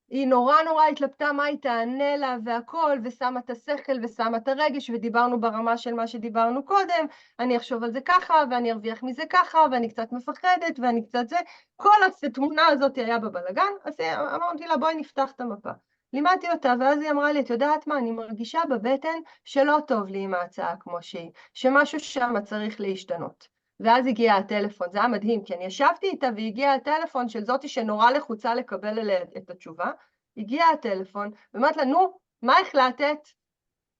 A: היא נורא התלבטה מה היא תענה לה והכל, ושמה את השכל ושמה את הרגש, ודיברנו ברמה של מה שדיברנו קודם, אני אחשוב על זה ככה, ואני ארוויח מזה ככה, ואני קצת מפחדת, ואני קצת זה, כל התמונה הזאת היה בבלגן, אז אמרתי לה בואי נפתח את המפה. לימדתי אותה, ואז היא אמרה לי, את יודעת מה, אני מרגישה בבטן שלא טוב לי עם ההצעה כמו שהיא, שמשהו שם צריך להשתנות. ואז הגיע הטלפון, זה היה מדהים, כי אני ישבתי איתה והגיע הטלפון של זאתי שנורא לחוצה לקבל אליה את התשובה, הגיע הטלפון, ואומרת לה, נו, מה החלטת?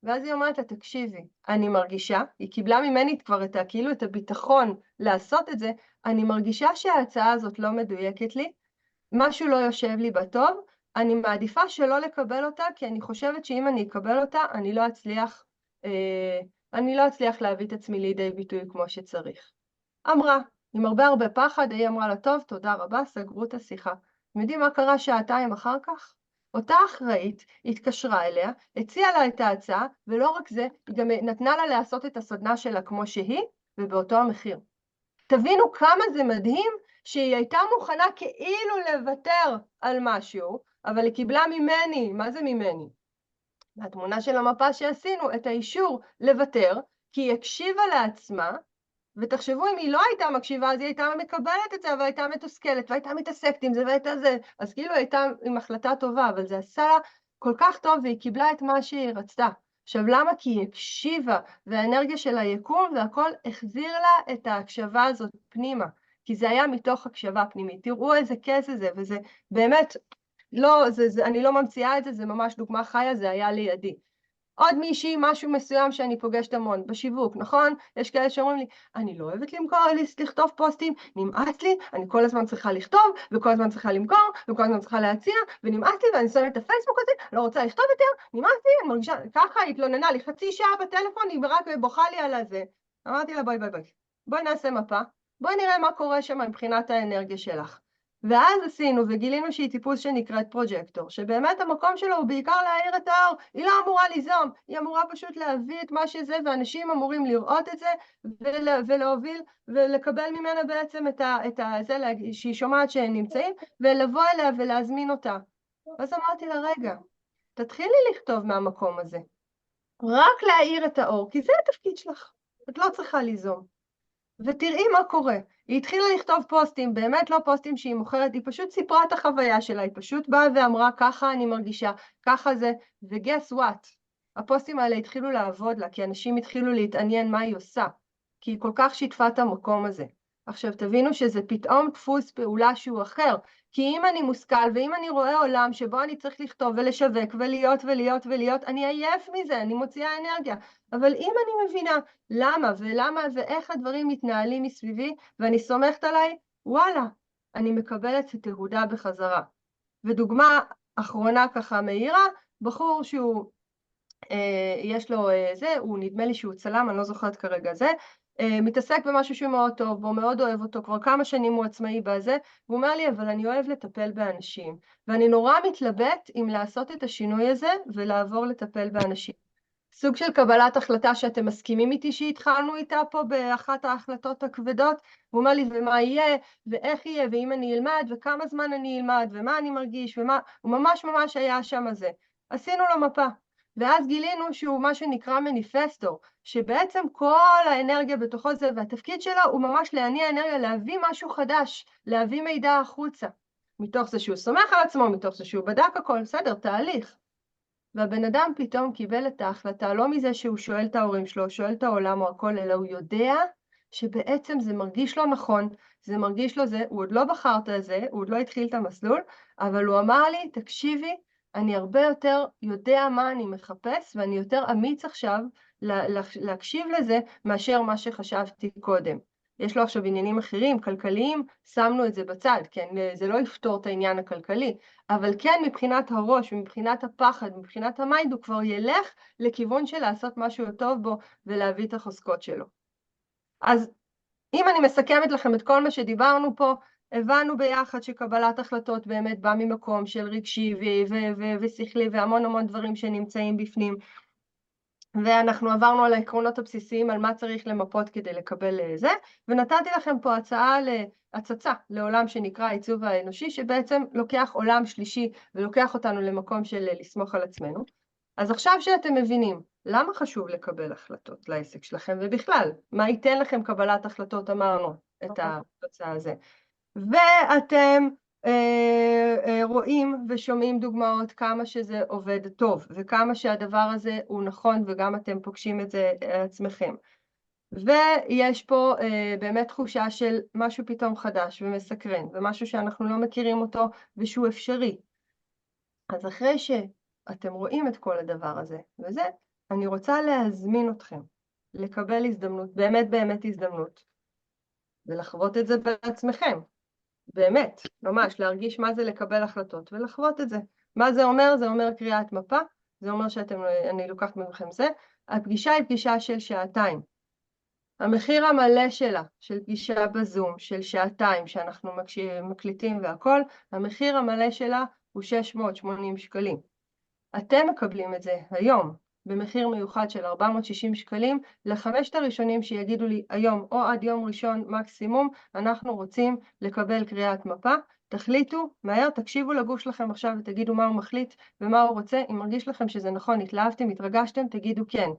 A: ואז היא אומרת לה, תקשיבי, אני מרגישה, היא קיבלה ממני כבר כאילו את הביטחון לעשות את זה, אני מרגישה שההצעה הזאת לא מדויקת לי, משהו לא יושב לי בטוב, אני מעדיפה שלא לקבל אותה, כי אני חושבת שאם אני אקבל אותה, אני לא אצליח להביא את עצמי לידי ביטוי כמו שצריך. אמרה, עם הרבה פחד, היא אמרה לה, טוב, תודה רבה, סגרו את השיחה. אתם יודעים מה קרה 2 שעות אחר כך? אותה אחראית התקשרה אליה, הציעה לה את ההצעה, ולא רק זה, היא גם נתנה לה לעשות את הסדנה שלה כמו שהיא, ובאותו המחיר. תבינו כמה זה מדהים שהיא הייתה מוכנה כאילו לוותר על משהו, אבל היא קיבלה ממני, מה זה ממני? מהתמונה של המפה שעשינו, את האישור לוותר, כי היא הקשיבה לעצמה, ותחשבו אם היא לא הייתה מקשיבה, אז היא הייתה מקבלת את זה, אבל הייתה מתוסכלת, והייתה מתעסקת עם זה, והייתה זה, אז כאילו הייתה עם החלטה טובה, אבל זה עשה לה כל כך טוב, והיא קיבלה את מה שהיא רצתה. עכשיו, למה? כי היא הקשיבה, והאנרגיה של היקום, והכל החזיר לה את ההקשבה הזאת פנימה, כי זה היה מתוך הקשבה פנימית. תראו איזה כיף זה, וזה באמת, לא, אני לא ממציאה את זה, זה ממש דוגמה חיה, זה היה לידי. עוד מישהי, משהו מסוים שאני פוגשת המון, בשיווק, נכון? יש כאלה שאומרים לי, אני לא אוהבת לכתוב פוסטים, נמאס לי, אני כל הזמן צריכה לכתוב, וכל הזמן צריכה למכור, וכל הזמן צריכה להציע, ונמאס לי, ואני שמה את הפייסבוק הזה, לא רוצה לכתוב יותר, נמאס לי, אני מרגישה, ככה התלוננה לי 0.5 שעה בטלפון, היא רק בוכה לי על הזה. אמרתי לה, בואי, בואי נעשה מפה, בואי נראה מה קורה שם מבחינת האנרגיה שלך. ואז עשינו וגילינו שהיא טיפוס שנקראת פרוג'קטור, שבאמת המקום שלו הוא בעיקר להאיר את האור, היא לא אמורה ליזום, היא אמורה פשוט להביא את מה שזה, ואנשים אמורים לראות את זה, ולהוביל, ולקבל ממנה בעצם את זה שהיא שומעת שהם נמצאים, ולבוא אליה ולהזמין אותה. אז אמרתי לה, רגע, תתחילי לכתוב מהמקום הזה, רק להאיר את האור, כי זה התפקיד שלך, את לא צריכה ליזום. ותראי מה קורה. היא התחילה לכתוב פוסטים, באמת לא פוסטים שהיא מוכרת, היא פשוט סיפרה את החוויה שלה, היא פשוט באה ואמרה, ככה אני מרגישה, ככה זה, ו-guess what? הפוסטים האלה התחילו לעבוד לה, כי אנשים התחילו להתעניין מה היא עושה, כי היא כל כך שיתפה את המקום הזה. עכשיו תבינו שזה פתאום דפוס פעולה שהוא אחר, כי אם אני מושכל ואם אני רואה עולם שבו אני צריך לכתוב ולשווק ולהיות, אני עייף מזה, אני מוציאה אנרגיה. אבל אם אני מבינה למה ואיך הדברים מתנהלים מסביבי, ואני סומכת עליי, וואלה, אני מקבלת תהודה בחזרה. ודוגמה אחרונה ככה מהירה, בחור שהוא, יש לו זה, הוא נדמה לי שהוא צלם, אני לא זוכרת כרגע זה, מתעסק במשהו שהוא מאוד טוב, והוא מאוד אוהב אותו, כבר כמה שנים הוא עצמאי בזה, והוא אומר לי, אבל אני אוהב לטפל באנשים, ואני נורא מתלבט אם לעשות את השינוי הזה, ולעבור לטפל באנשים. סוג של קבלת החלטה שאתם מסכימים איתי שהתחלנו איתה פה באחת ההחלטות הכבדות, הוא אומר לי, ומה יהיה, ואיך יהיה, ואם אני אלמד, וכמה זמן אני אלמד, ומה אני מרגיש, ומה, הוא ממש היה שם הזה. עשינו לו מפה. ואז גילינו שהוא מה שנקרא מניפסטור, שבעצם כל האנרגיה בתוכו זה, והתפקיד שלו הוא ממש להניע אנרגיה, להביא משהו חדש, להביא מידע החוצה. מתוך זה שהוא סומך על עצמו, מתוך זה שהוא בדק הכל, בסדר, תהליך. והבן אדם פתאום קיבל את ההחלטה, לא מזה שהוא שואל את ההורים שלו, שואל את העולם או הכל, אלא הוא יודע שבעצם זה מרגיש לו נכון, זה מרגיש לו זה, הוא עוד לא בחר את זה, הוא עוד לא התחיל את המסלול, אבל הוא אמר לי, תקשיבי, אני הרבה יותר יודע מה אני מחפש, ואני יותר אמיץ עכשיו להקשיב לזה, מאשר מה שחשבתי קודם. יש לו עכשיו עניינים אחרים, כלכליים, שמנו את זה בצד, כן, זה לא יפתור את העניין הכלכלי, אבל כן מבחינת הראש, מבחינת הפחד, מבחינת המיינד, הוא כבר ילך לכיוון של לעשות משהו טוב בו, ולהביא את החוזקות שלו. אז אם אני מסכמת לכם את כל מה שדיברנו פה, הבנו ביחד שקבלת החלטות באמת בא ממקום של רגשי ושכלי והמון דברים שנמצאים בפנים, ואנחנו עברנו על העקרונות הבסיסיים על מה צריך למפות כדי לקבל זה, ונתתי לכם פה הצצה לעולם שנקרא העיצוב האנושי, שבעצם לוקח עולם שלישי ולוקח אותנו למקום של לסמוך על עצמנו. אז עכשיו שאתם מבינים למה חשוב לקבל החלטות לעסק שלכם, ובכלל, מה ייתן לכם קבלת החלטות, אמרנו את התוצאה הזה. ואתם רואים ושומעים דוגמאות כמה שזה עובד טוב, וכמה שהדבר הזה הוא נכון, וגם אתם פוגשים את זה עצמכם. ויש פה באמת תחושה של משהו פתאום חדש ומסקרן, ומשהו שאנחנו לא מכירים אותו ושהוא אפשרי. אז אחרי שאתם רואים את כל הדבר הזה, וזה, אני רוצה להזמין אתכם לקבל הזדמנות, באמת הזדמנות, ולחוות את זה בעצמכם. באמת, ממש, להרגיש מה זה לקבל החלטות ולחוות את זה. מה זה אומר? זה אומר קריאת מפה, זה אומר אני לוקחת ממכם זה. הפגישה היא פגישה של שעתיים. המחיר המלא שלה, של פגישה בזום, של שעתיים, שאנחנו מקליטים והכל, המחיר המלא שלה הוא 680 שקלים. אתם מקבלים את זה היום, במחיר מיוחד של 460 שקלים, לחמשת הראשונים שיגידו לי היום או עד יום ראשון מקסימום, אנחנו רוצים לקבל קריאת מפה, תחליטו, מהר, תקשיבו לגוף שלכם עכשיו ותגידו מה הוא מחליט ומה הוא רוצה, אם מרגיש לכם שזה נכון, התלהבתם, התרגשתם, תגידו כן.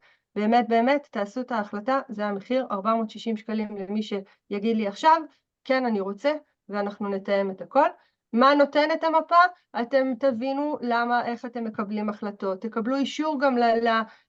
A: באמת, תעשו את ההחלטה, זה המחיר, 460 שקלים למי שיגיד לי עכשיו, כן אני רוצה, ואנחנו נתאם את הכל. מה נותן את המפה? אתם תבינו איך אתם מקבלים החלטות, תקבלו אישור גם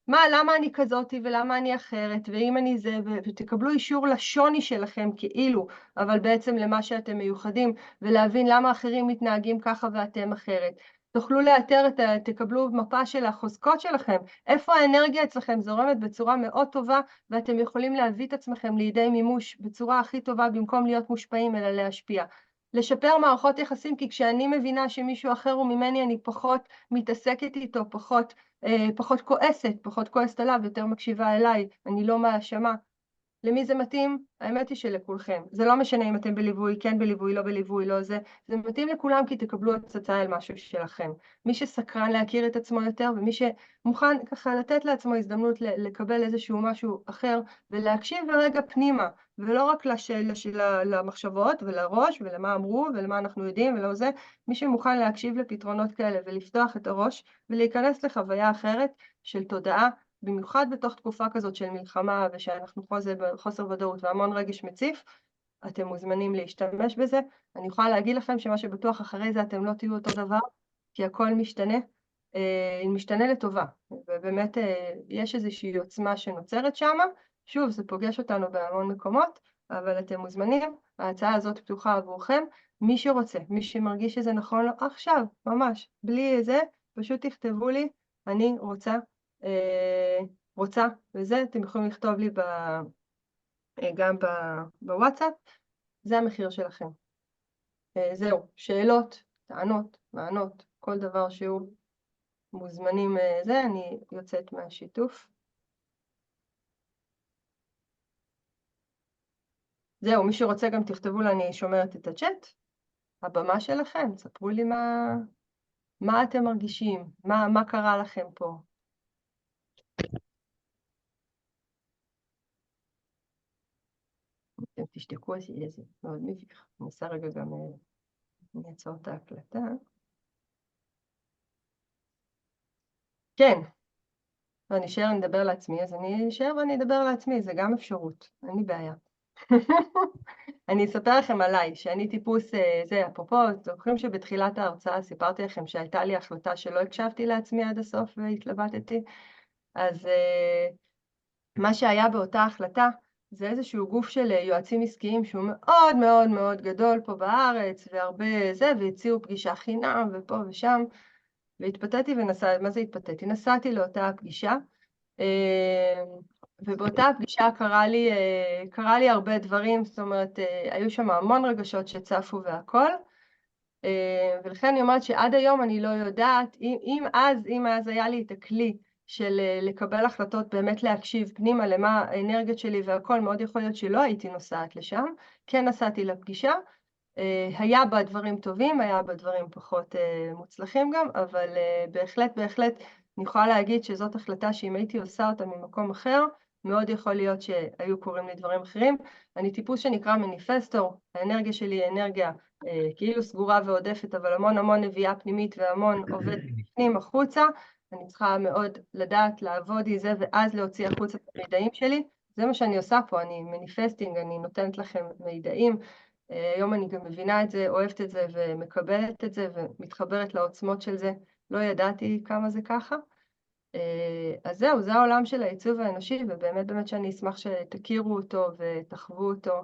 A: למה אני כזאתי ולמה אני אחרת, ואם אני זה, ותקבלו אישור לשוני שלכם כאילו, אבל בעצם למה שאתם מיוחדים, ולהבין למה אחרים מתנהגים ככה ואתם אחרת. תוכלו לאתר, תקבלו מפה של החוזקות שלכם, איפה האנרגיה אצלכם זורמת בצורה מאוד טובה, ואתם יכולים להביא את עצמכם לידי מימוש בצורה הכי טובה, במקום להיות מושפעים אלא להשפיע. לשפר מערכות יחסים, כי כשאני מבינה שמישהו אחר הוא ממני, אני פחות מתעסקת איתו, פחות כועסת עליו, יותר מקשיבה אליי, אני לא מאשמה. למי זה מתאים? האמת היא שלכולכם. זה לא משנה אם אתם בליווי, כן בליווי, לא בליווי, לא זה. זה מתאים לכולם כי תקבלו הצצה אל משהו שלכם. מי שסקרן להכיר את עצמו יותר, ומי שמוכן ככה לתת לעצמו הזדמנות לקבל איזשהו משהו אחר, ולהקשיב רגע פנימה, ולא רק למחשבות ולראש ולמה אמרו ולמה אנחנו יודעים ולא זה, מי שמוכן להקשיב לפתרונות כאלה ולפתוח את הראש ולהיכנס לחוויה אחרת של תודעה, במיוחד בתוך תקופה כזאת של מלחמה ושאנחנו חוסר ודאות והמון רגש מציף, אתם מוזמנים להשתמש בזה. אני יכולה להגיד לכם שמה שבטוח אחרי זה אתם לא תהיו אותו דבר, כי הכל משתנה, משתנה לטובה, ובאמת יש איזושהי עוצמה שנוצרת שם. שוב, זה פוגש אותנו בהמון מקומות, אבל אתם מוזמנים, ההצעה הזאת פתוחה עבורכם, מי שרוצה, מי שמרגיש שזה נכון לו עכשיו, ממש, בלי זה, פשוט תכתבו לי, אני רוצה, וזה אתם יכולים לכתוב לי גם בוואטסאפ, זה המחיר שלכם. זהו, שאלות, טענות, מענות, כל דבר שהוא מוזמנים זה, אני יוצאת מהשיתוף. זהו, מי שרוצה גם תכתבו לי, אני שומרת את הצ'אט, הבמה שלכם, ספרו לי מה אתם מרגישים, מה קרה לכם פה. אתם תשתקו, זה מאוד מביך. אני אעשה רגע גם, אני אעצור את ההקלטה. כן, אני אשאר, אני אדבר לעצמי, אז אני אשאר ואני אדבר לעצמי, זה גם אפשרות, אין לי בעיה. אני אספר לכם עליי, שאני טיפוס, זה, אפרופו, זוכרים שבתחילת ההרצאה סיפרתי לכם שהייתה לי החלטה שלא הקשבתי לעצמי עד הסוף והתלבטתי, אז מה שהיה באותה החלטה, זה איזשהו גוף של יועצים עסקיים שהוא מאוד מאוד מאוד גדול פה בארץ, והרבה זה, והציעו פגישה חינם ופה ושם, והתפתיתי מה זה התפתיתי? נסעתי לאותה הפגישה, ובאותה הפגישה קרה לי הרבה דברים, זאת אומרת, היו שם המון רגשות שצפו והכל, ולכן אני אומרת שעד היום אני לא יודעת, אם אז היה לי את הכלי של לקבל החלטות, באמת להקשיב פנימה למה האנרגיות שלי והכל, מאוד יכול להיות שלא הייתי נוסעת לשם, כן נסעתי לפגישה, היה בה דברים טובים, היה בה דברים פחות מוצלחים גם, אבל בהחלט אני יכולה להגיד שזאת החלטה שאם הייתי עושה אותה ממקום אחר, מאוד יכול להיות שהיו קוראים לי דברים אחרים. אני טיפוס שנקרא מניפסטור, האנרגיה שלי היא אנרגיה כאילו סגורה ועודפת, אבל המון נביאה פנימית והמון עובד בפנים החוצה. אני צריכה מאוד לדעת לעבוד עם זה ואז להוציא החוצה את המידעים שלי. זה מה שאני עושה פה, אני מניפסטינג, אני נותנת לכם מידעים. היום אני גם מבינה את זה, אוהבת את זה ומקבלת את זה ומתחברת לעוצמות של זה. לא ידעתי כמה זה ככה. אז זהו, זה העולם של העיצוב האנושי, ובאמת שאני אשמח שתכירו אותו ותחוו אותו.